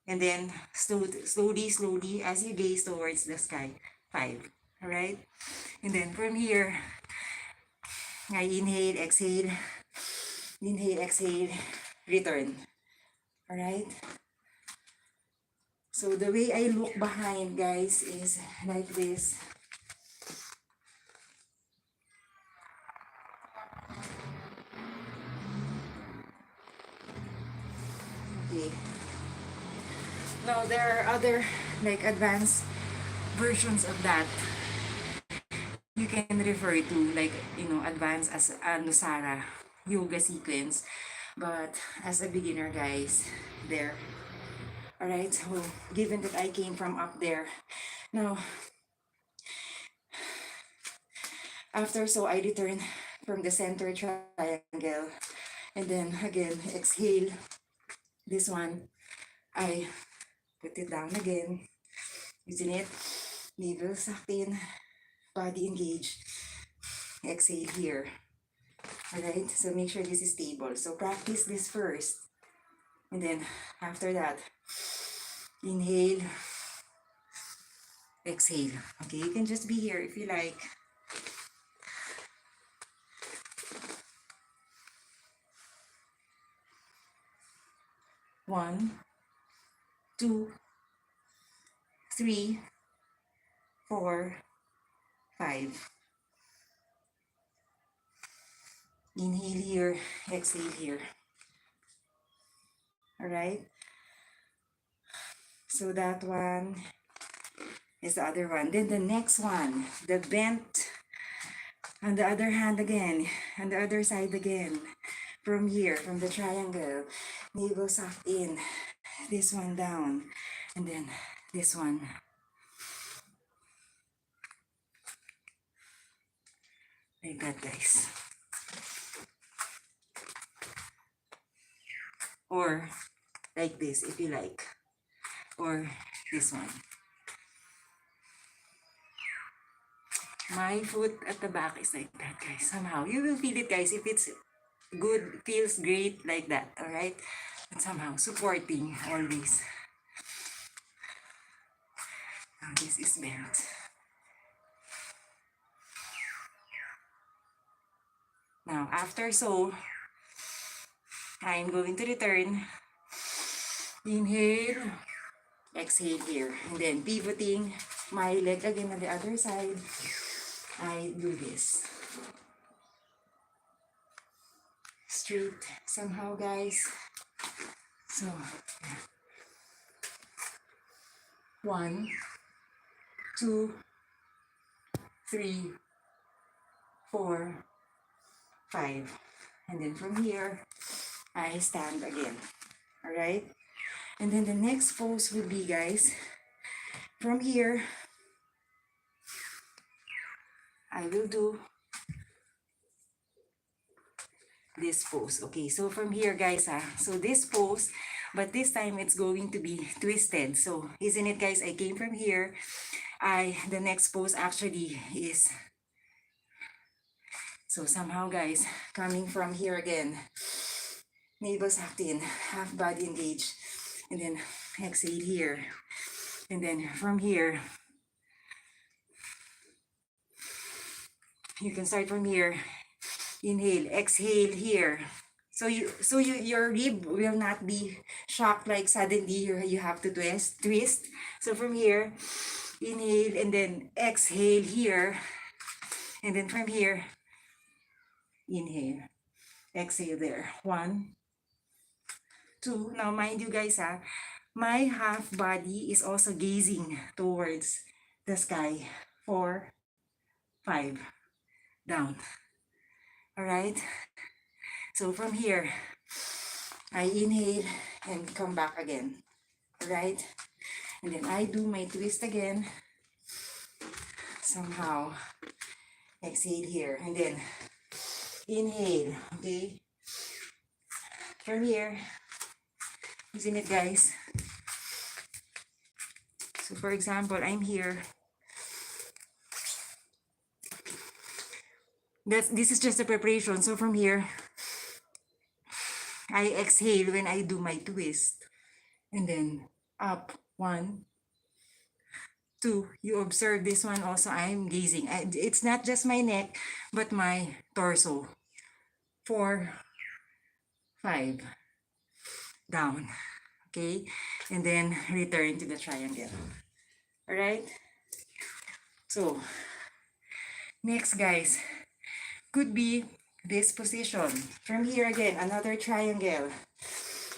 and then slowly, slowly, as you gaze towards the sky, 5. All right, and then from here, I inhale, exhale, return. All right. So the way I look behind, guys, is like this. Okay. Now there are other like advanced versions of that. You can refer to like, advanced as Nusara yoga sequence. But as a beginner, guys, there. Alright, so given that I came from up there, now, after, so I return from the center triangle, and then again, exhale, this one, I put it down again, using it, navel sucked in, body engaged, exhale here. Alright, so make sure this is stable. So practice this first, and then after that, Inhale, exhale. Okay, you can just be here if you like. One, two, three, four, five. Inhale here, exhale here. All right. So that one is the other one. Then the next one, the bent on the other hand again, on the other side again. From here, from the triangle, navel sucked in, this one down, and then this one. Like that, guys. Or like this, if you like. Or this one. My foot at the back is like that, guys. Somehow, you will feel it, guys, if it's good, feels great like that, all right? But somehow, supporting always. Now, this is bent. Now, after so, I'm going to return. Inhale, exhale here. And then pivoting my leg again on the other side. I do this. Straight somehow, guys. So, 1, 2, 3, 4, 5. And then from here, I stand again. Alright? And then the next pose will be, guys, from here, I will do this pose. Okay, so from here, guys, so this pose, but this time it's going to be twisted. So, isn't it, guys? I came from here. The next pose actually is, so somehow, guys, coming from here again, navel sucked in, half body engaged, and then exhale here. And then from here, you can start from here. Inhale, exhale here. So your rib will not be shocked like suddenly you have to twist. So from here, inhale and then exhale here. And then from here, inhale, exhale there. 1, 2. Now mind you, guys, my half body is also gazing towards the sky. 4, 5, down. All right. So from here, I inhale and come back again. All right. And then I do my twist again. Somehow, exhale here. And then inhale. Okay. From here, isn't it, guys? So for example, I'm here. This is just a preparation. So from here, I exhale when I do my twist. And then up. 1, 2. You observe this one also. I'm gazing. It's not just my neck, but my torso. 4, 5. Down. Okay. And then return to the triangle. Alright. So, next, guys, could be this position. From here again, another triangle.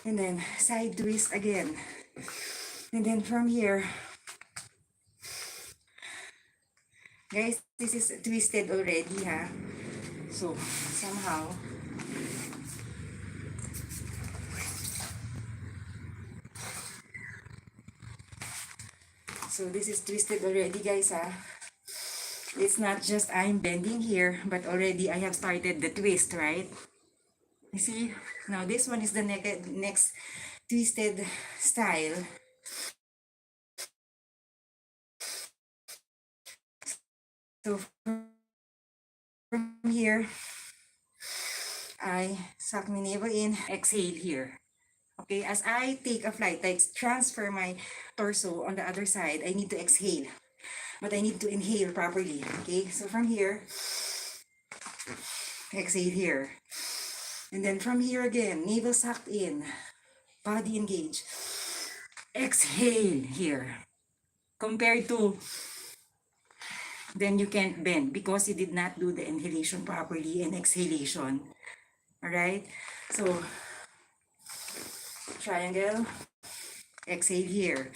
And then side twist again. And then from here, guys, this is twisted already, ha? So, somehow, so this is twisted already, guys, ha? It's not just I'm bending here, but already I have started the twist, right? You see? Now, this one is the next twisted style. So, from here, I suck my navel in, exhale here. Okay, as I take a flight, like transfer my torso on the other side, I need to exhale. But I need to inhale properly. Okay, so from here, exhale here. And then from here again, navel sucked in, body engaged. Exhale here. Compared to, then you can't bend because you did not do the inhalation properly and exhalation. Alright? So, triangle, exhale here.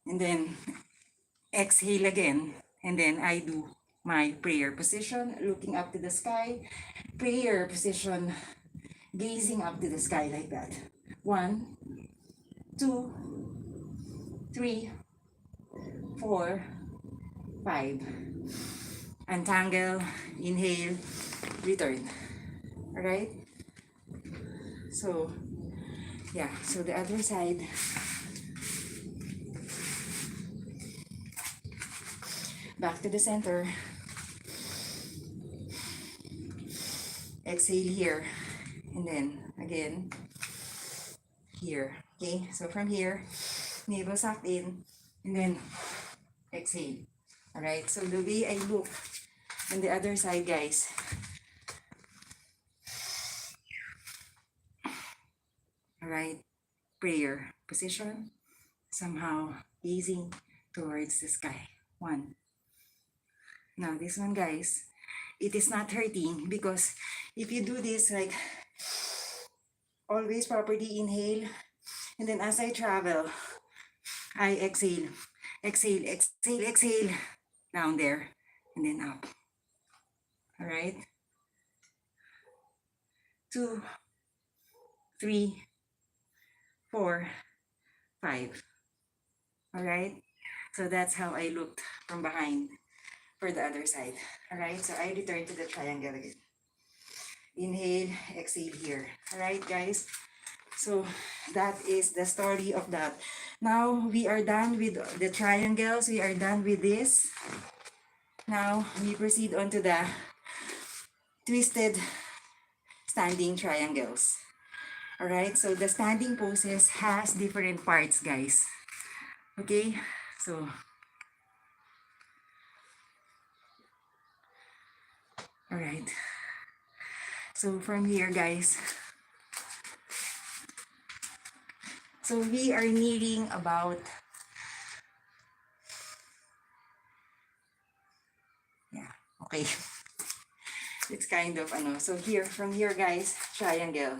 And then, exhale again. And then I do my prayer position, looking up to the sky. Prayer position, gazing up to the sky like that. 1, 2, 3, 4, 5. Untangle, inhale, return. Alright? So, yeah. So the other side. Back to the center. Exhale here. And then, again, here. Okay? So from here, navel sucked in. And then, exhale. Alright? So the way I look on the other side, guys. Alright? Prayer position. Somehow gazing towards the sky. 1. Now this one, guys, it is not hurting because if you do this, like, always properly inhale, and then as I travel, I exhale, exhale, exhale, exhale, down there, and then up. Alright? 2, 3, 4, 5. Alright? So that's how I looked from behind for the other side. Alright? So I return to the triangle again. Inhale, exhale here. Alright, guys? So that is the story of that. Now we are done with the triangles. We are done with this. Now we proceed on to the twisted standing triangles. Alright, so the standing poses has different parts, guys. Okay, so alright. So from here, guys. So we are nearing about, yeah, okay. It's kind of, so here, from here, guys, triangle.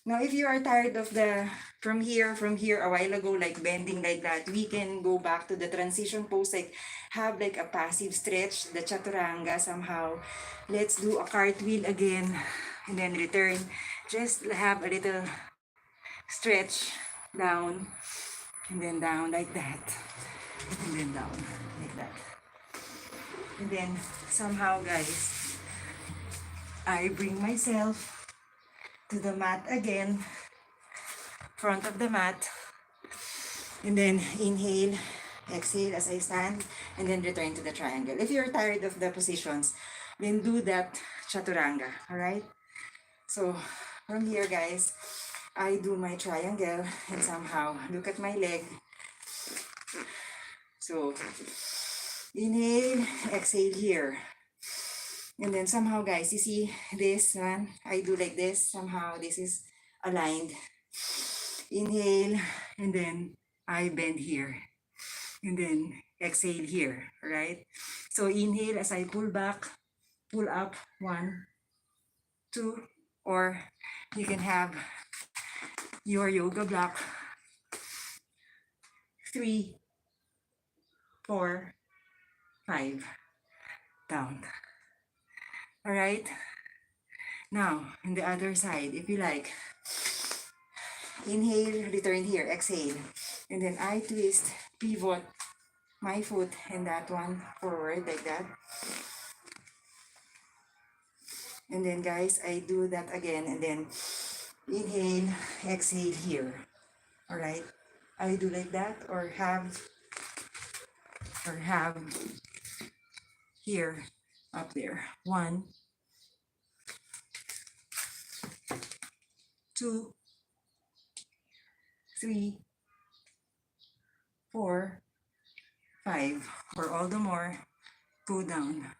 Now, if you are tired of the, from here, a while ago, like bending like that, we can go back to the transition pose, like have like a passive stretch, the chaturanga somehow. Let's do a cartwheel again, and then return. Just have a little stretch down, and then down like that, and then down like that. And then somehow, guys, I bring myself to the mat again, front of the mat, and then inhale, exhale as I stand, and then return to the triangle. If you're tired of the positions, then do that chaturanga, alright? So from here, guys, I do my triangle and somehow look at my leg. So inhale, exhale here. And then somehow, guys, you see this one, I do like this, somehow this is aligned. Inhale, and then I bend here. And then exhale here, right? So inhale as I pull back, pull up, 1, 2, or you can have your yoga block, 3, 4, 5, down. All right. Now, on the other side, if you like, inhale, return here, exhale. And then I twist, pivot my foot and that one forward like that. And then, guys, I do that again, and then inhale, exhale here. All right. I do like that, or have here, up there. 1, 2, 3, 4, 5, or all the more, go down.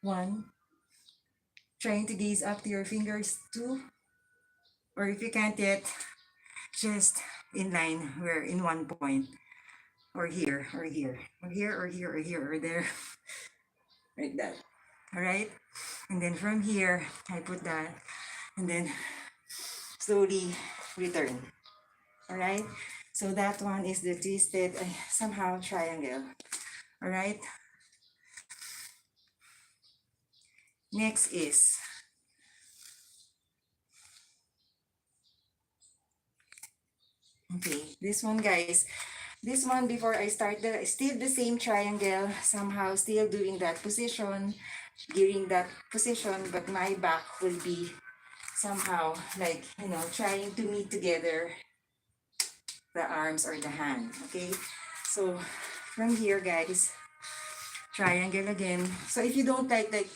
1, trying to gaze up to your fingers. 2, or if you can't yet, just in line, we're in one point, or here, or here, or here, or here, or here, or there, like that. All right, and then from here, I put that, and then slowly return. All right, so that one is the twisted, somehow triangle. All right, next is, okay, this one, guys. This one, before I start, still the same triangle, somehow still doing that position, gearing that position, but my back will be somehow like, trying to meet together the arms or the hand, okay? So from here, guys, triangle again. So if you don't like,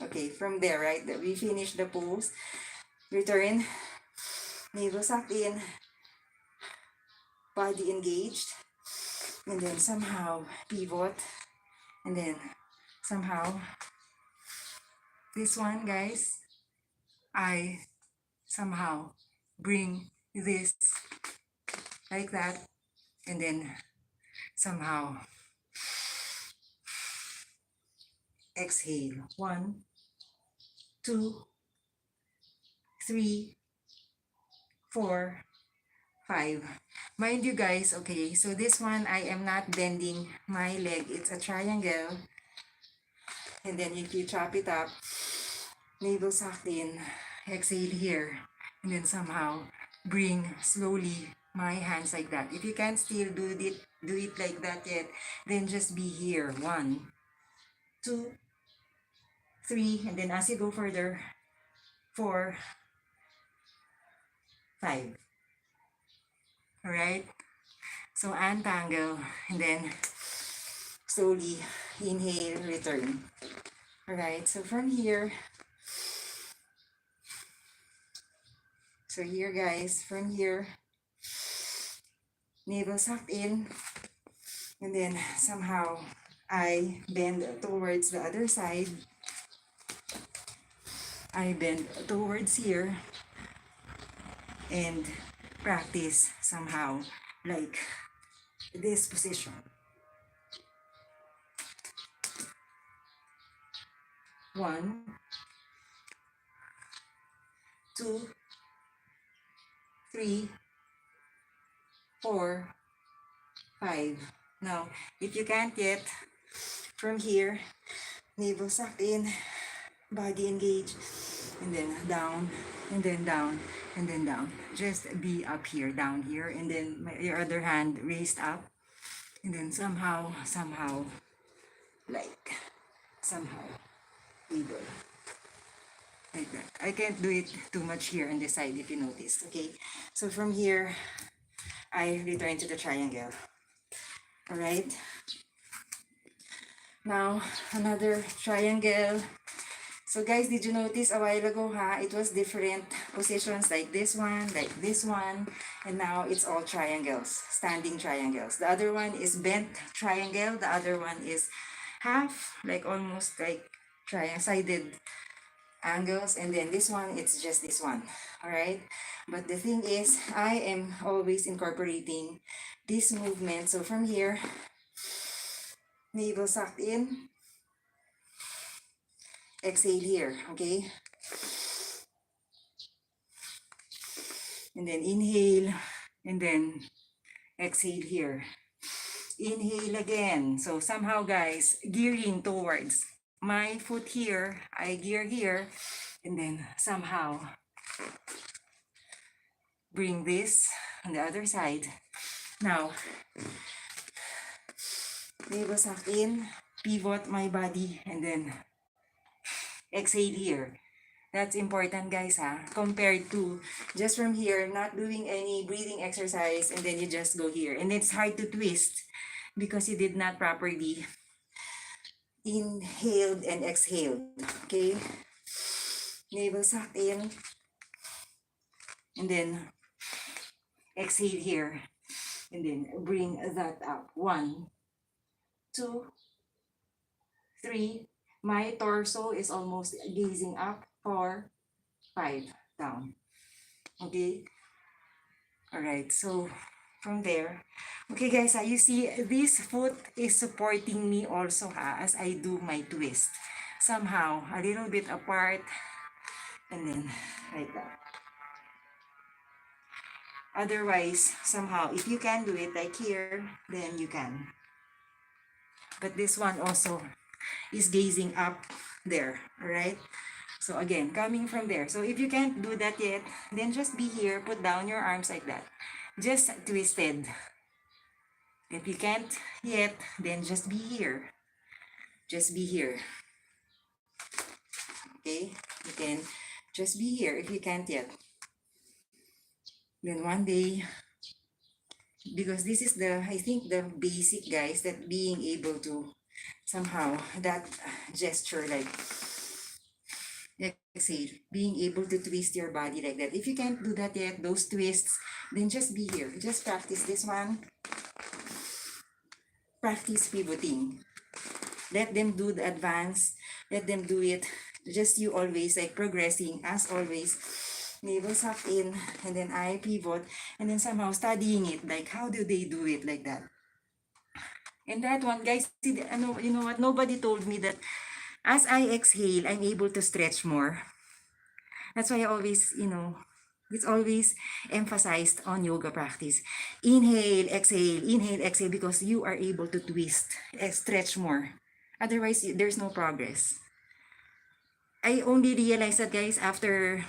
okay, from there, right, that we finish the pose, return, navel sucked in, body engaged, and then somehow pivot, and then somehow this one, guys, I somehow bring this like that, and then somehow exhale. 1, 2, 3, 4, 5. Mind you, guys, okay, so this one I am not bending my leg, it's a triangle, and then if you chop it up, navel sucked in, exhale here, and then somehow bring slowly my hands like that. If you can't still do it like that yet, then just be here. 1, 2, 3, and then as you go further, 4, 5. All right, so untangle, and then slowly inhale, return. All right, so from here, so here, guys, from here, navel sucked in, and then somehow I bend towards the other side. I bend towards here and practice somehow like this position. 1, 2, 3, 4, 5. Now, if you can't yet, from here, navel sucked in, body engaged, and then down, and then down, and then down. Just be up here, down here, and then your other hand raised up, and then somehow, like, somehow, wiggle. Like that. I can't do it too much here on this side if you noticed, okay? So from here, I return to the triangle. All right? Now, another triangle. So guys, did you notice a while ago, it was different positions like this one, and now it's all triangles, standing triangles. The other one is bent triangle, the other one is half, like almost like sided angles, and then this one, it's just this one. All right, but the thing is, I am always incorporating this movement. So from here, navel sucked in, exhale here, okay, and then inhale, and then exhale here, inhale again. So somehow, guys, gearing towards my foot here, I gear here, and then somehow bring this on the other side. Now, navel suck in, pivot my body, and then exhale here. That's important, guys, compared to just from here, not doing any breathing exercise, and then you just go here. And it's hard to twist because you did not properly inhaled and exhaled, okay? Navel sucked in, and then exhale here, and then bring that up. 1, 2, 3. My torso is almost gazing up. 4, 5, down. Okay. All right. So from there, okay, guys. You see, this foot is supporting me also as I do my twist. Somehow a little bit apart, and then like that. Otherwise, somehow, if you can do it like here, then you can. But this one also is gazing up there, all right? So again, coming from there. So if you can't do that yet, then just be here, put down your arms like that. Just twisted. If you can't yet, then just be here. Just be here. Okay? You can just be here if you can't yet. Then one day, because this is the, I think the basic, guys, that being able to somehow, that gesture like exhale, being able to twist your body like that. If you can't do that yet, those twists, then just be here. Just practice this one. Practice pivoting. Let them do the advance. Let them do it. Just you always like progressing as always. Navel suck in, and then I pivot, and then somehow studying it. Like, how do they do it like that? And that one, guys, you know what? Nobody told me that as I exhale, I'm able to stretch more. That's why I always, it's always emphasized on yoga practice. Inhale, exhale, because you are able to twist, stretch more. Otherwise, there's no progress. I only realized that, guys, after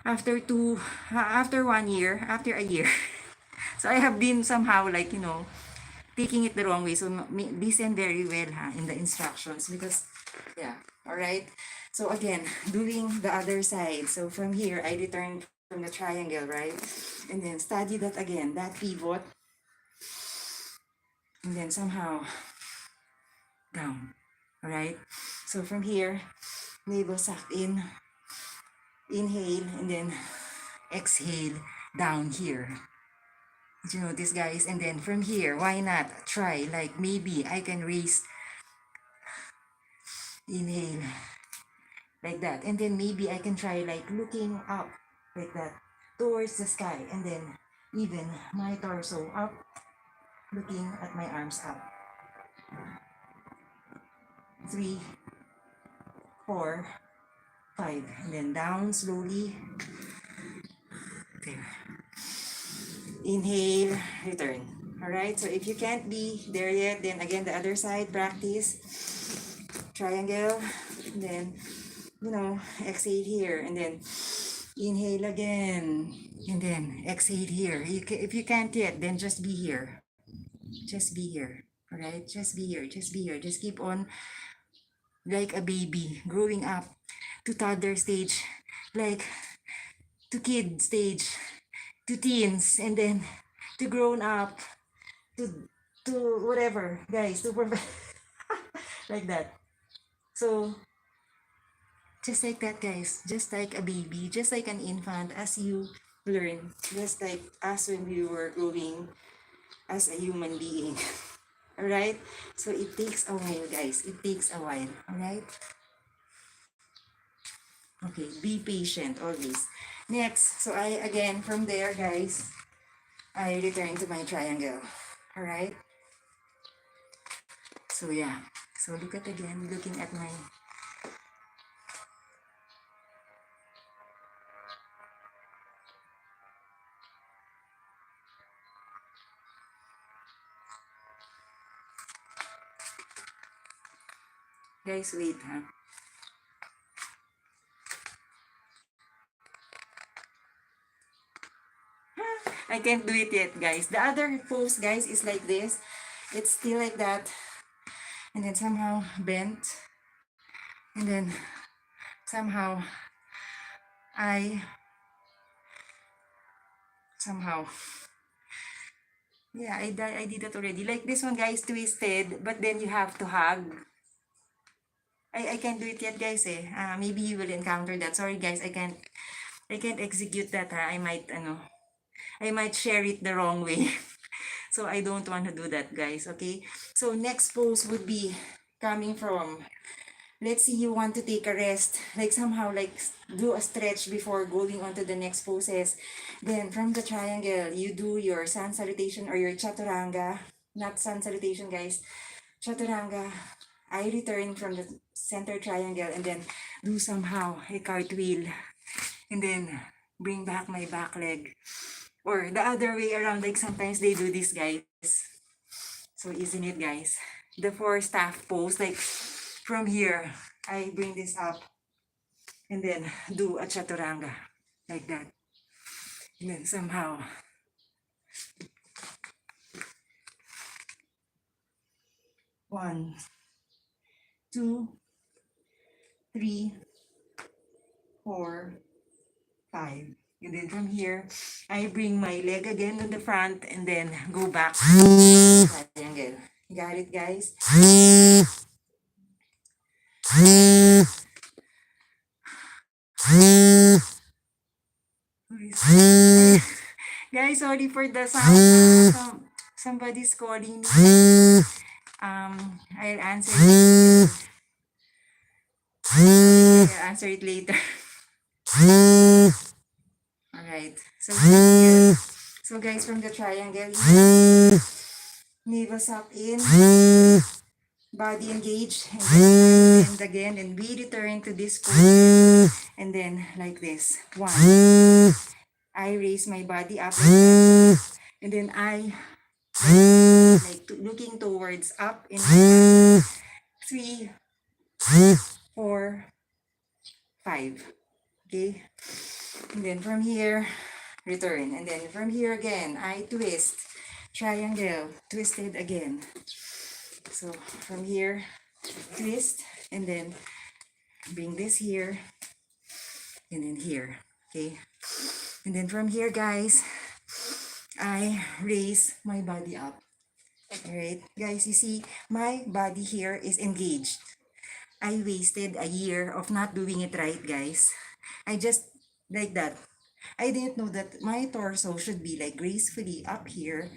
1 year, after a year. So I have been somehow like, taking it the wrong way. So listen very well in the instructions, because yeah, all right. So again, doing the other side. So from here, I return from the triangle, right? And then study that again, that pivot. And then somehow down, all right? So from here, navel sucked in, inhale, and then exhale down here. Did you notice, guys? And then from here, why not try, like maybe I can raise, inhale, like that. And then maybe I can try like looking up like that towards the sky, and then even my torso up, looking at my arms up. 3, 4, 5, and then down slowly. There. Inhale, return. All right, so if you can't be there yet, then again, the other side, practice triangle, and then, exhale here, and then inhale again, and then exhale here. If you can't yet, then just be here. Just be here. All right, just be here. Just be here. Just keep on like a baby growing up to toddler stage, like to kid stage, to teens, and then to grown up, to whatever, guys, to like that. So just like that, guys, just like a baby, just like an infant, as you learn, just like us when we were growing as a human being. All right, so it takes a while, guys, it takes a while. All right, okay, be patient always. Next, so I again from there, guys, I return to my triangle. All right, so yeah, so look at again, looking at my, guys, wait, huh? I can't do it yet, guys. The other pose, guys, is like this. It's still like that. And then somehow bent. And then somehow I somehow, yeah, I did that already. Like this one, guys, twisted, but then you have to hug. I can't do it yet, guys. Maybe you will encounter that. Sorry, guys, I can't I can't execute that, ha. I might share it the wrong way. So I don't want to do that, guys, okay? So next pose would be coming from, let's say you want to take a rest, like somehow like do a stretch before going on to the next poses. Then from the triangle, you do your sun salutation or your chaturanga, not sun salutation, guys, chaturanga. I return from the center triangle and then do somehow a cartwheel and then bring back my back leg. Or the other way around, like sometimes they do this, guys. So isn't it, guys? The four staff pose, like from here, I bring this up and then do a chaturanga like that. And then somehow, 1, 2, 3, 4, 5. And then from here, I bring my leg again on the front and then go back triangle. You got it, guys? Guys, sorry for the sound. Somebody's calling me. I'll answer it. I'll answer it later. Alright. So here. So guys, from the triangle, navel up in, body engaged, and again, and we return to this pose, and then like this. 1. I raise my body up like that, and then I like looking towards up in my back. 3, 4, 5. Okay, and then from here, return, and then from here again, I twist, triangle, twisted again. So from here, twist, and then bring this here, and then here. Okay, and then from here, guys, I raise my body up. Alright, guys, you see, my body here is engaged. I wasted a year of not doing it right, guys. I just, like that. I didn't know that my torso should be like gracefully up here,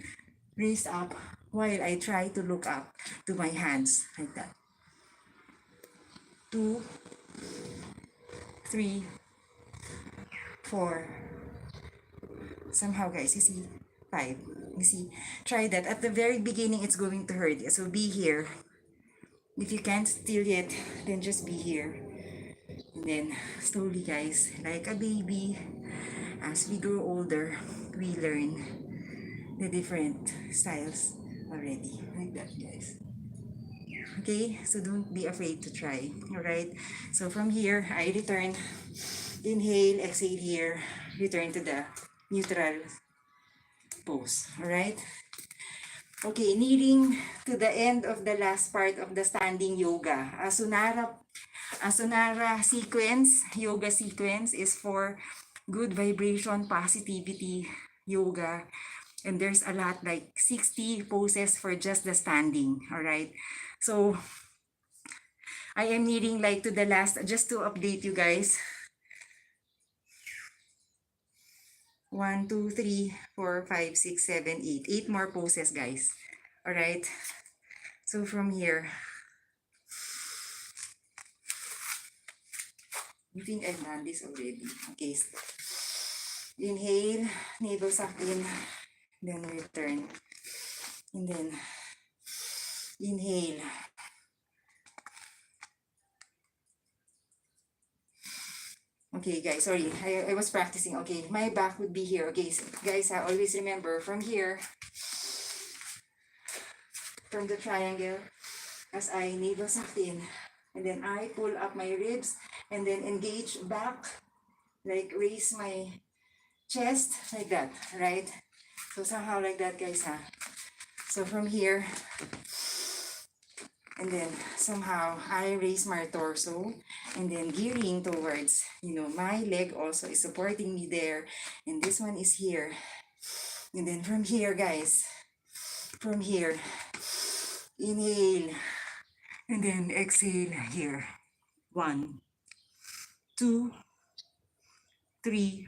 raised up, while I try to look up to my hands, like that. 2, 3, 4. Somehow, guys, you see, 5. You see, try that. At the very beginning, it's going to hurt. So be here. If you can't still yet, then just be here. And then slowly, guys, like a baby, as we grow older, we learn the different styles already. Like that, guys. Okay, so don't be afraid to try. Alright, so from here, I return. Inhale, exhale here. Return to the neutral pose. Alright. Okay, nearing to the end of the last part of the standing yoga. Asunara sequence, yoga sequence is for good vibration, positivity yoga. And there's a lot, like 60 poses for just the standing. Alright. So I am needing like to the last, just to update you guys. 1, 2, 3, 4, 5, 6, 7, 8. 8 more poses, guys. Alright. So from here, you think I've done this already. Okay. Inhale, navel suck in, then return. And then inhale. Okay, guys, sorry. I was practicing. Okay, my back would be here. Okay, so guys, always remember from here, from the triangle, as I navel suck in, and then I pull up my ribs, and then engage back, like raise my chest, like that, right? So somehow like that, guys, ha? So from here, and then somehow I raise my torso, and then gearing towards, my leg also is supporting me there, and this one is here. And then from here, guys, from here, inhale, and then exhale here. 1, 2, 3,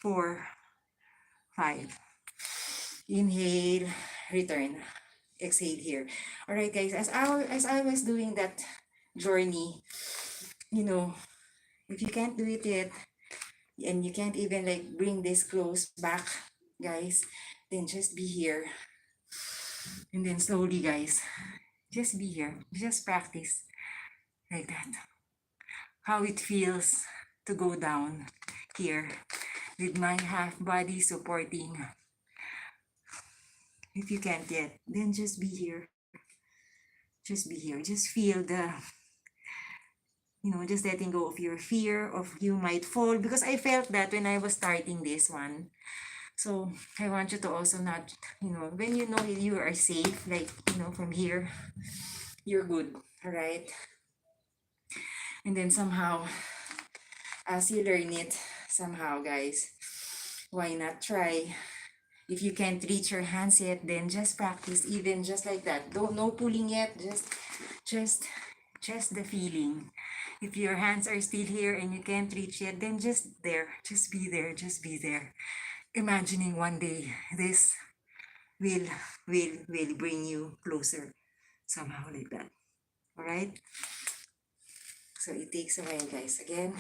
4, 5. Inhale, return. Exhale here. All right, guys. As I was doing that journey, you know, if you can't do it yet, and you can't even like bring this close back, guys, then just be here. And then slowly, guys, just be here. Just practice like that. How it feels to go down here with my half body supporting. If you can't yet, then just be here. Just be here. Just feel the, just letting go of your fear of you might fall. Because I felt that when I was starting this one. So I want you to also not, when you know you are safe, like, from here, you're good. All right. And then somehow, as you learn it, somehow, guys, why not try? If you can't reach your hands yet, then just practice even just like that. Don't no pulling yet, just the feeling. If your hands are still here and you can't reach yet, then just there, just be there, just be there. Imagining one day this will bring you closer somehow like that. All right. So it takes a while, guys. Again,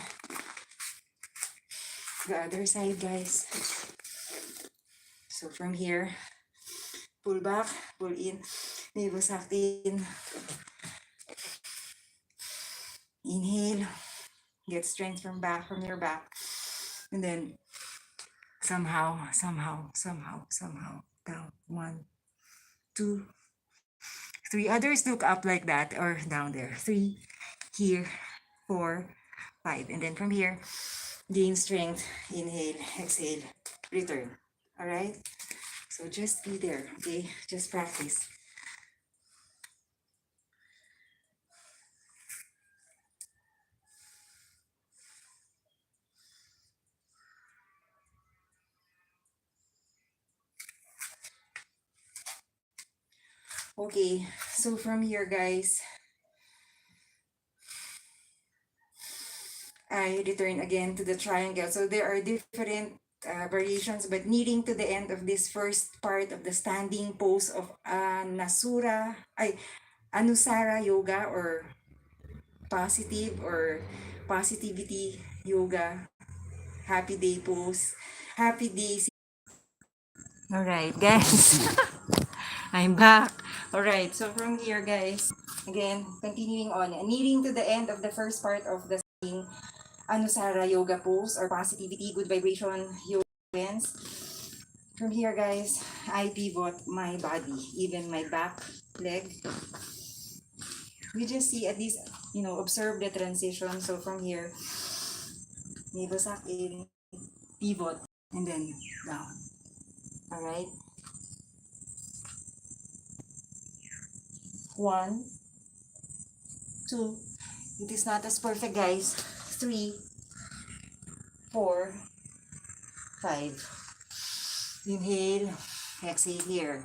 the other side, guys. So from here, pull back, pull in, navel sucked in. Inhale, get strength from your back, and then somehow down. 1, 2, 3. Others look up like that or down there. 3, here, 4, 5, and then from here, gain strength. Inhale, exhale, return. All right. So just be there. Okay, just practice. Okay, so from here, guys, I return again to the triangle. So there are different variations, but kneeling to the end of this first part of the standing pose of Anusara yoga, or positive or positivity yoga, happy day pose, happy day. All right, guys. I'm back. All right, so from here, guys, again, continuing on, kneeling to the end of the first part of the Anusara yoga pose or positivity, good vibration yoga. From here, guys, I pivot my body, even my back leg. We just see at least, observe the transition. So from here, navel suck in, pivot, and then down. All right. 1, 2. It is not as perfect, guys. 3, 4, 5. Inhale, exhale here.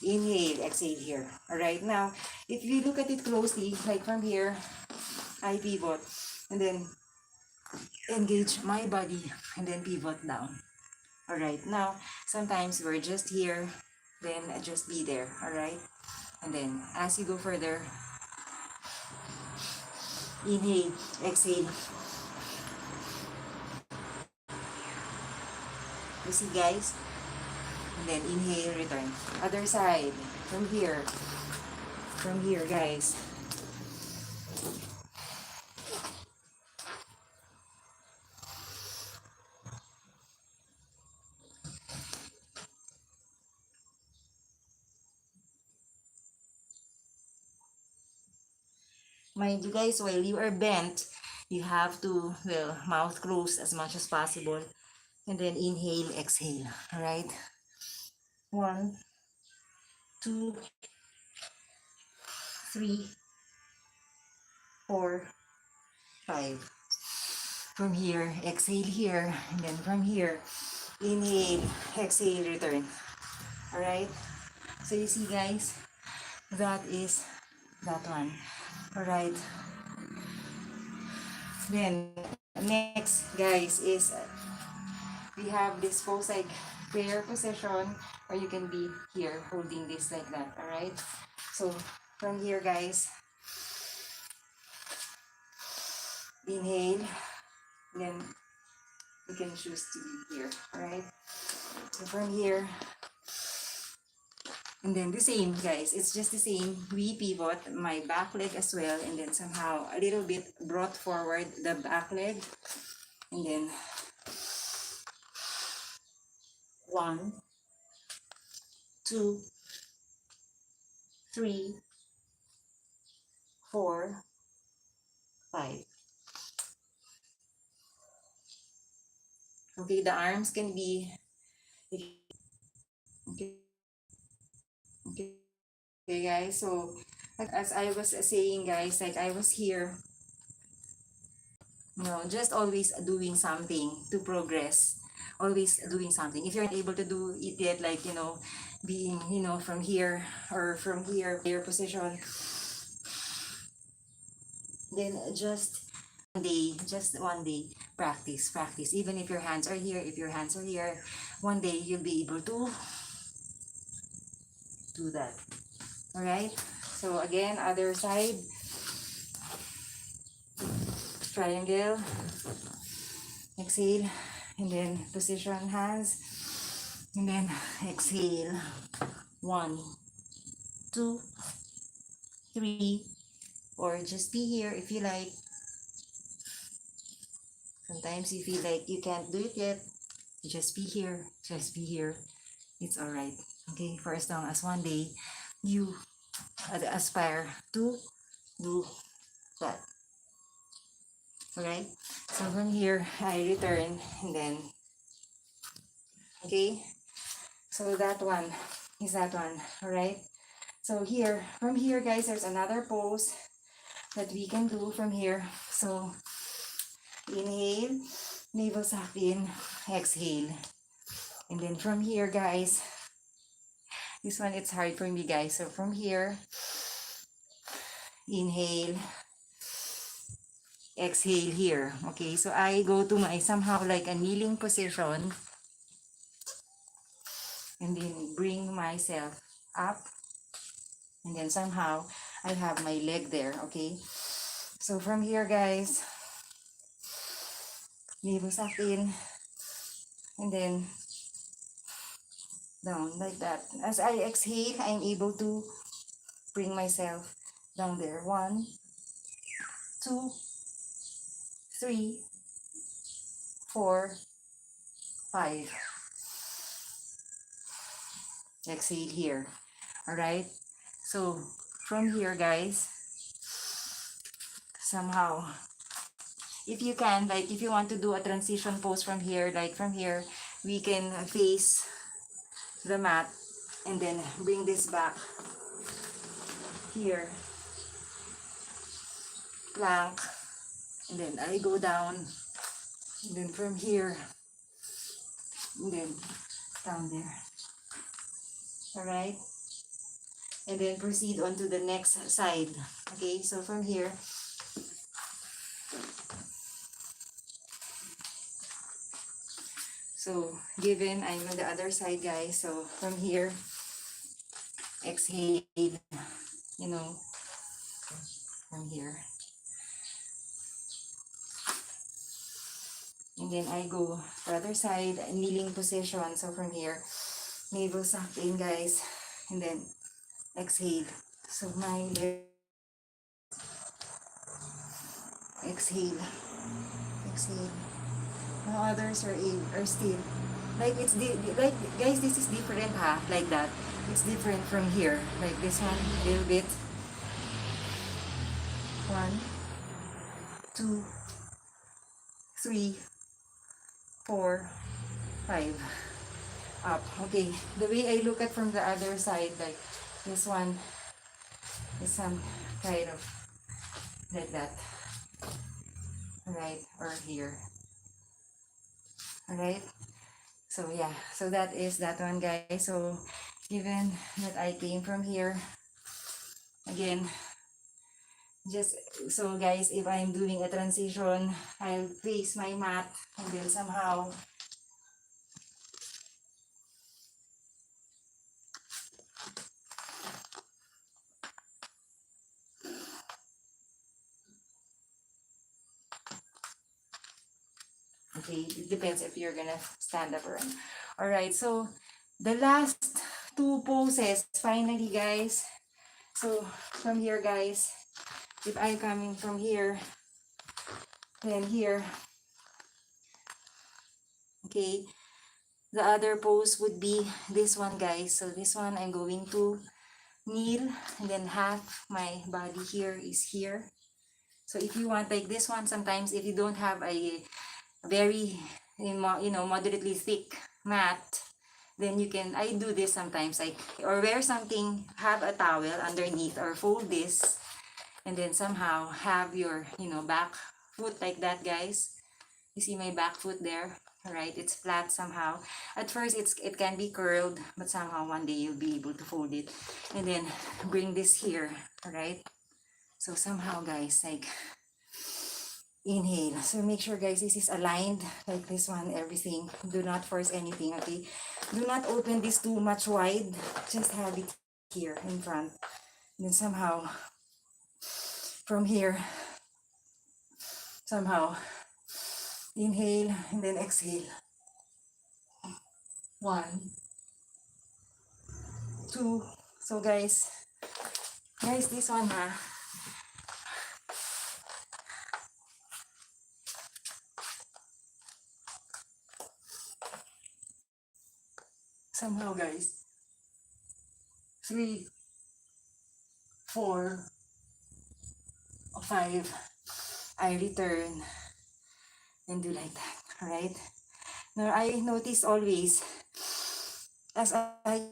Inhale, exhale here. All right. Now, if you look at it closely, like from here, I pivot, and then engage my body, and then pivot down. All right. Now, sometimes we're just here, then just be there. All right. And then as you go further, inhale, exhale. You see, guys? And then inhale, return. Other side. From here. From here, guys. Mind you, guys, while you are bent, you have to, mouth closed as much as possible. And then inhale, exhale. All right? 1, 2, 3, 4, 5. From here, exhale here. And then from here, inhale, exhale, return. All right? So you see, guys, that is that one. All right. Then Next, guys, is we have this pose like prayer position, or you can be here holding this like that. All right. So from here, guys, inhale, then you can choose to be here. All right. So from here, and then the same, guys. It's just the same. We pivot my back leg as well, and then somehow a little bit brought forward the back leg, and then 1, 2, 3, 4, 5. Okay, the arms can be okay, okay, guys. So as I was saying, guys, like I was here, just always doing something to progress, always doing something. If you're not able to do it yet, like being from here or from here your position, then just one day practice. Even if your hands are here, if your hands are here, one day you'll be able to do that. All right. So again, other side, triangle, exhale, and then position hands, and then exhale. 1, 2, 3, or just be here if you like. Sometimes you feel like you can't do it yet, just be here, just be here. It's all right. Okay, for as long as one day you aspire to do that. All right. So from here I return, and then okay. So that one is that one. All right. So here, from here, guys, there's another pose that we can do from here. So inhale, navel suck in, exhale. And then from here, guys, this one, it's hard for me, guys. So from here, inhale, exhale here. Okay, so I go to my somehow like a kneeling position, and then bring myself up, and then somehow I have my leg there. Okay, so from here, guys, navel suck in, and then down like that. As I exhale, I'm able to bring myself down there. 1, 2, 3, 4, 5. Exhale here. All right. So from here, guys, somehow, if you can, like if you want to do a transition pose from here, like from here, we can face the mat and then bring this back here, plank, and then I go down, and then from here, and then down there. All right. And then proceed on to the next side. Okay, so from here, so given I'm on the other side, guys, so from here, exhale, from here. And then I go the other side, kneeling position. So from here, navel suck in, guys, and then exhale. So my leg, exhale, exhale. Now others are still like like guys, this is different, like that. It's different from here, like this one a little bit. 1, 2, 3, 4, 5. Up. Okay, the way I look at from the other side, like this one is some kind of like that, right, or here. All right. So yeah, so that is that one, guys. So given that I came from here, again, Just so guys, if I'm doing a transition, I'll face my mat and then somehow okay, it depends if you're gonna stand up or not. Alright, so the last two poses, finally guys. So from here guys, if I'm coming from here, then here, okay, the other pose would be this one guys. So this one I'm going to kneel and then half my body here is here. So if you want like this one, sometimes if you don't have a very, moderately thick mat, then you can, I do this sometimes, like, or wear something, have a towel underneath or fold this, and then somehow have your, back foot like that, guys. You see my back foot there, right? It's flat somehow. At first, it can be curled, but somehow one day you'll be able to fold it. And then bring this here, right? So somehow, guys, like, inhale. So make sure guys this is aligned like this one, everything. Do not force anything, okay? Do not open this too much wide. Just have it here in front. And then somehow from here, somehow inhale and then exhale. 1, 2. So guys, this one somehow guys, 3, 4, 5, I return and do like that. All right, now I notice always as I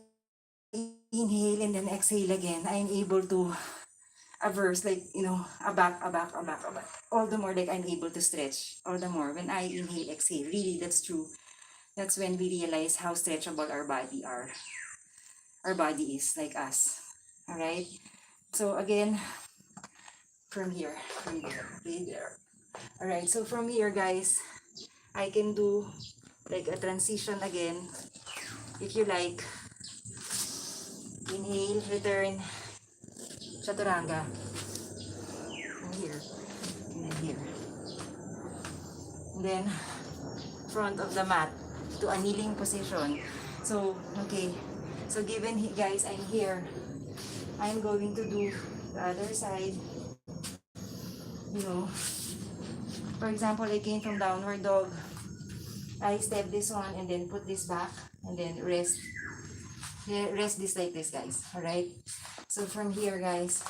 inhale and then exhale again, I'm able to averse, like, a back. All the more like I'm able to stretch. All the more when I inhale, exhale. Really, that's true. That's when we realize how stretchable our body is, like us. All right. So again, from here, right there. All right. So from here, guys, I can do like a transition again. If you like, inhale, return, chaturanga. From here, and then here. And then front of the mat to a kneeling position. So, okay. So given guys, I'm here. I'm going to do the other side. You know, for example, I came from downward dog. I step this one and then put this back and then rest. Rest this like this, guys. Alright? So from here, guys,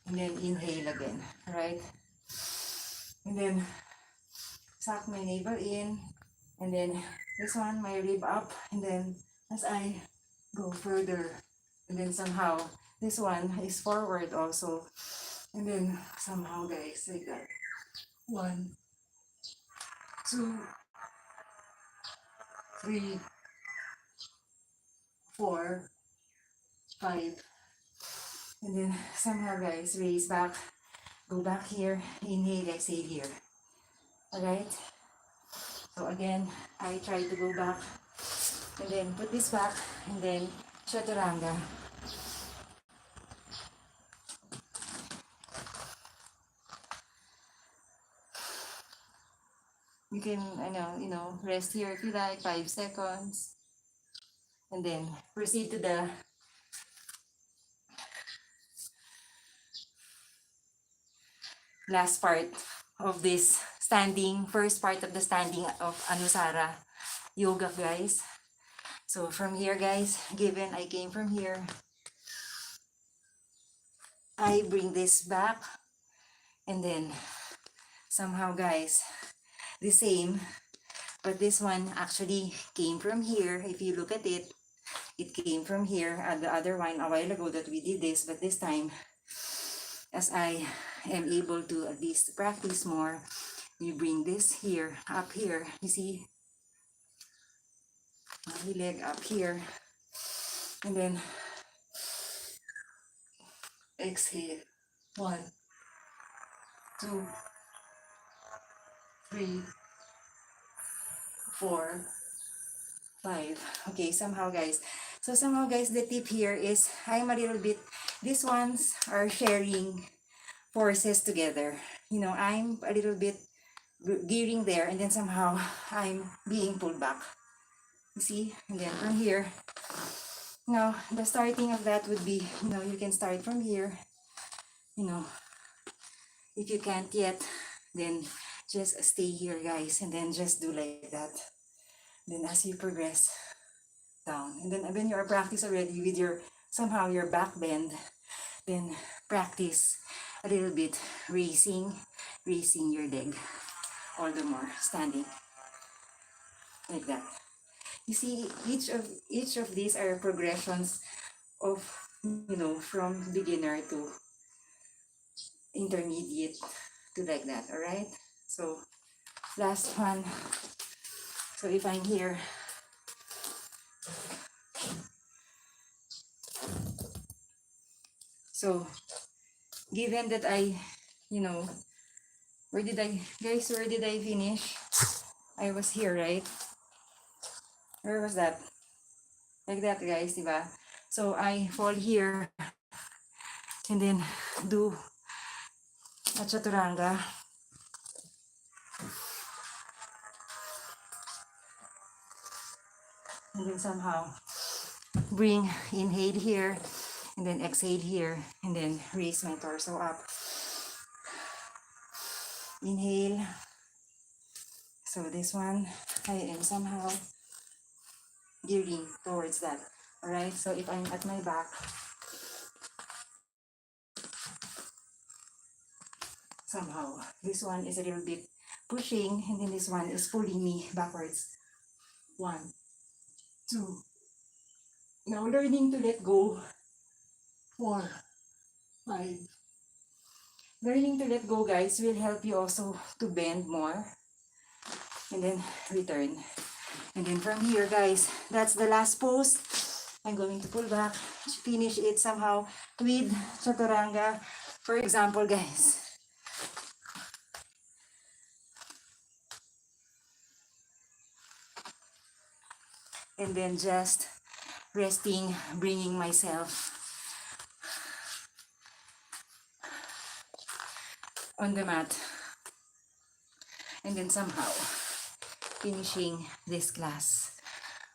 and then inhale again. Alright? And then suck my navel in. And then this one, my rib up. And then as I go further, and then somehow this one is forward also, and then somehow guys like that, 1, 2, 3, 4, 5, and then somehow guys raise back, go back here, inhale, exhale here. All right, so again I try to go back and then put this back and then chaturanga. You can, rest here if you like, 5 seconds. And then proceed to the last part of this first part of the standing of Anusara yoga, guys. So from here, guys, given I came from here, I bring this back. And then somehow, guys, the same. But this one actually came from here. If you look at it, it came from here. The other one a while ago that we did this, but this time, as I am able to at least practice more, you bring this here, up here. You see, my leg up here. And then exhale. 1, 2, 3, 4, 5. Okay, somehow guys. So somehow guys, the tip here is I'm a little bit, these ones are sharing forces together. You know, I'm a little bit gearing there and then somehow I'm being pulled back. You see? And then from here, now the starting of that would be, you know, you can start from here. You know, if you can't yet, then just stay here guys and then just do like that. Then as you progress down, and then when you are practice already with your somehow your back bend, then practice a little bit raising your leg all the more, standing like that. You see, each of these are progressions of, you know, from beginner to intermediate to like that. All right, so last one. So if I'm here, so given that I, you know, where did I, guys, where did I finish? I was here, right? Where was that? Like that, guys, diba? So I fall here and then do a chaturanga. And then somehow bring, inhale here, and then exhale here, and then raise my torso up. Inhale. So this one, I am somehow gearing towards that. Alright, so if I'm at my back, somehow this one is a little bit pushing, and then this one is pulling me backwards. 1, 2. Now learning to let go. 4, 5. Learning to let go, guys, will help you also to bend more. And then return. And then from here, guys, that's the last pose. I'm going to pull back, finish it somehow with chaturanga. For example, guys. And then just resting, bringing myself on the mat. And then somehow finishing this class.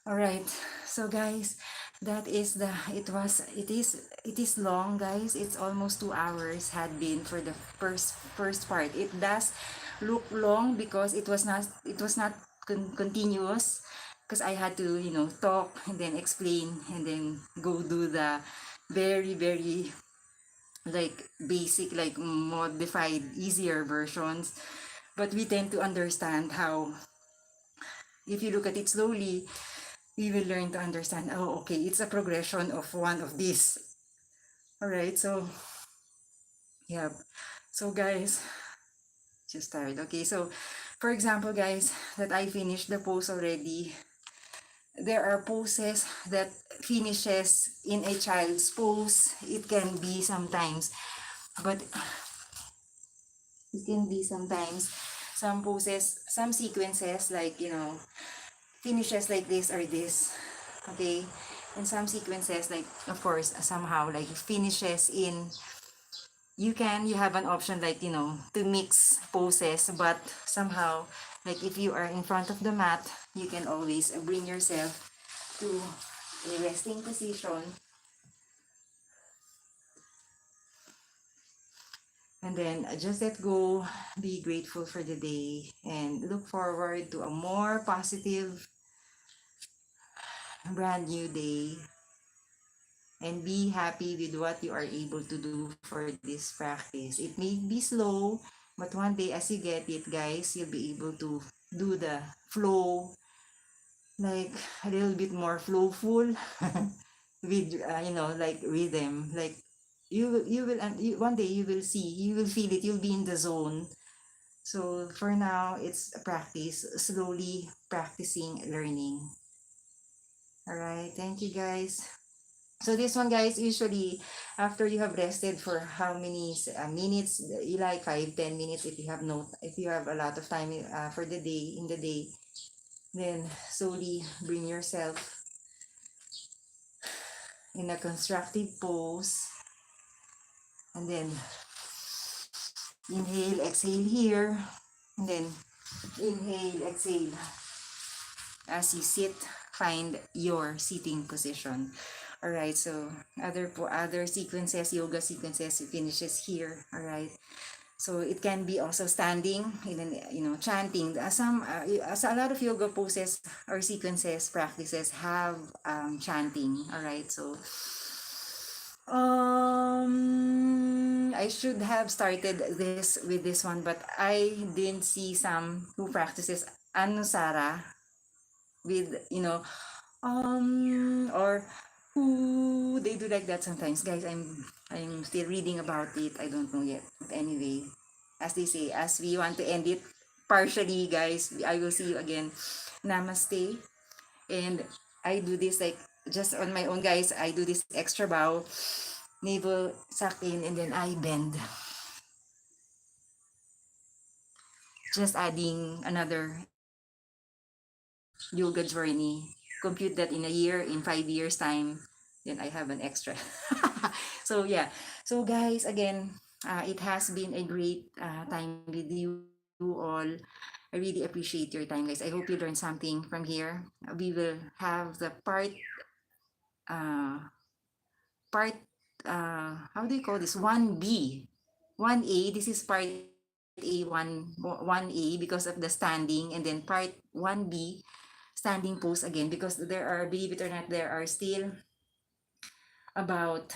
All right, so guys, that is the, it is long, guys. It's almost 2 hours had been for the first part. It does look long because it was not continuous, because I had to, you know, talk and then explain and then go do the very like basic, like modified, easier versions. But we tend to understand how, if you look at it slowly, we will learn to understand, oh, okay, it's a progression of one of these. All right, so, yeah. So, guys, just tired. Okay, so, for example, guys, that I finished the pose already, there are poses that finishes in a child's pose. It can be sometimes, but it can be sometimes some poses, some sequences, like, you know, finishes like this or this, okay, and some sequences, like, of course, somehow like finishes in, you have an option, like, you know, to mix poses, but somehow, like, if you are in front of the mat, you can always bring yourself to a resting position, and then just let go, be grateful for the day, and look forward to a more positive, brand new day, and be happy with what you are able to do for this practice. It may be slow, but one day as you get it, guys, you'll be able to do the flow, like a little bit more flowful with, you know, like rhythm. Like one day you will see, you will feel it, you'll be in the zone. So for now, it's a practice, slowly practicing, learning. All right, thank you guys. So this one, guys, usually after you have rested for how many minutes, you like 5, 10 minutes, if you have no, if you have a lot of time for the day, in the day, then slowly bring yourself in a constructive pose, and then inhale, exhale here, and then inhale, exhale. As you sit, find your sitting position. All right, so other sequences, yoga sequences, finishes here. All right, so it can be also standing, even chanting. As a lot of yoga poses or sequences practices have chanting. All right, so I should have started this with this one, but I didn't see some who practices Anusara with or who they do like that sometimes, guys. I'm still reading about it. I don't know yet, but anyway, as they say, as we want to end it partially, guys, I will see you again. Namaste. And I do this like just on my own, guys. I do this extra bow, navel suck in, and then I bend, just adding another yoga journey. Compute that in a year, in 5 years time, then I have an extra. So yeah, so guys, again, it has been a great time with you all. I really appreciate your time, guys. I hope you learned something from here. We will have the uh part how do you call this, 1B, 1A. This is part A1 A because of the standing, and then part 1B, standing pose again, because there are, believe it or not, there are still about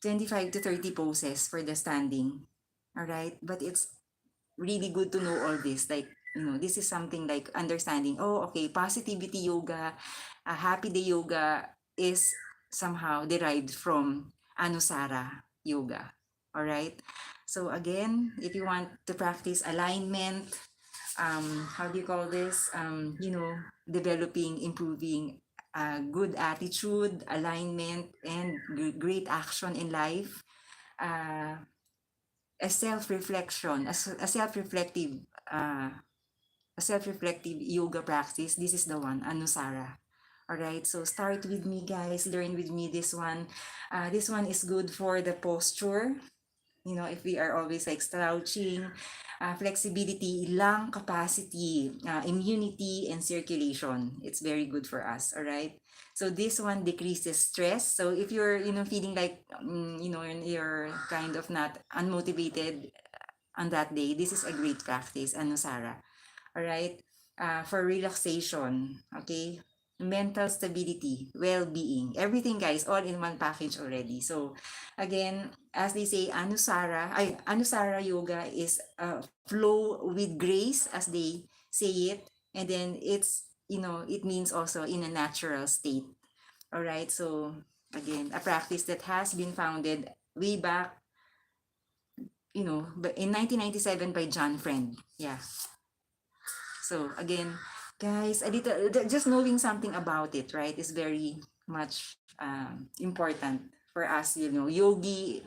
25 to 30 poses for the standing. All right, but it's really good to know all this. Like, this is something like understanding, oh, okay, positivity yoga, happy day yoga is somehow derived from Anusara yoga. All right. So again, if you want to practice alignment, how do you call this? Developing, improving good attitude, alignment, and great action in life. Uh, a self-reflection, uh, a self-reflective yoga practice. This is the one, Anusara. All right, so start with me, guys. Learn with me this one. This one is good for the posture. If we are always like slouching, flexibility, lung capacity, immunity, and circulation. It's very good for us, all right? So this one decreases stress. So if you're, feeling like, you're kind of not unmotivated on that day, this is a great practice, Anusara. All right? For relaxation, okay? Mental stability, well-being, everything, guys, all in one package already. So again, as they say, Anusara yoga is flow with grace, as they say it, and then it means also in a natural state. All right, so again, a practice that has been founded way back, in 1997 by John Friend. Yeah. So again, guys, just knowing something about it, right, is very much important for us, yogi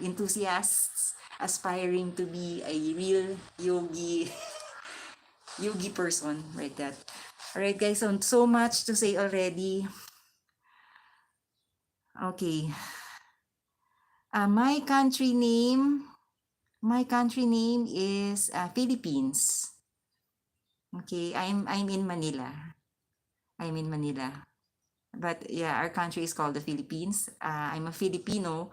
enthusiasts aspiring to be a real yogi person, like that. All right, guys, so much to say already. Okay. My country name is Philippines. Okay, I'm in Manila. I'm in Manila. But yeah, our country is called the Philippines. I'm a Filipino,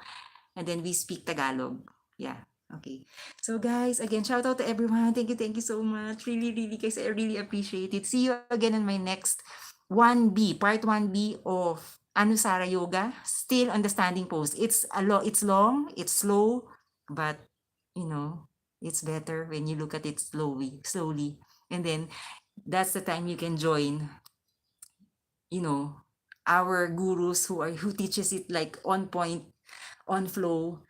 and then we speak Tagalog. Yeah. Okay. So guys, again, shout out to everyone. Thank you so much. Really, really, guys, I really appreciate it. See you again in my next 1B, part 1B of Anusara Yoga. Still on the standing pose. It's long, it's slow, but you know, it's better when you look at it slowly. And then that's the time you can join, you know, our gurus who teaches it like on point, on flow,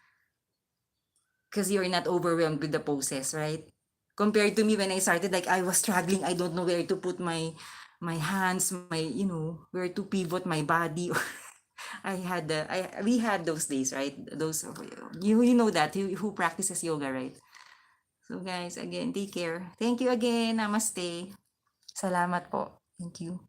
because you're not overwhelmed with the poses, right? Compared to me when I started, like I was struggling, I don't know where to put my my hands, my, where to pivot my body. We had those days, right? Those, you know that, who practices yoga, right? So guys, again, take care. Thank you again. Namaste. Salamat po. Thank you.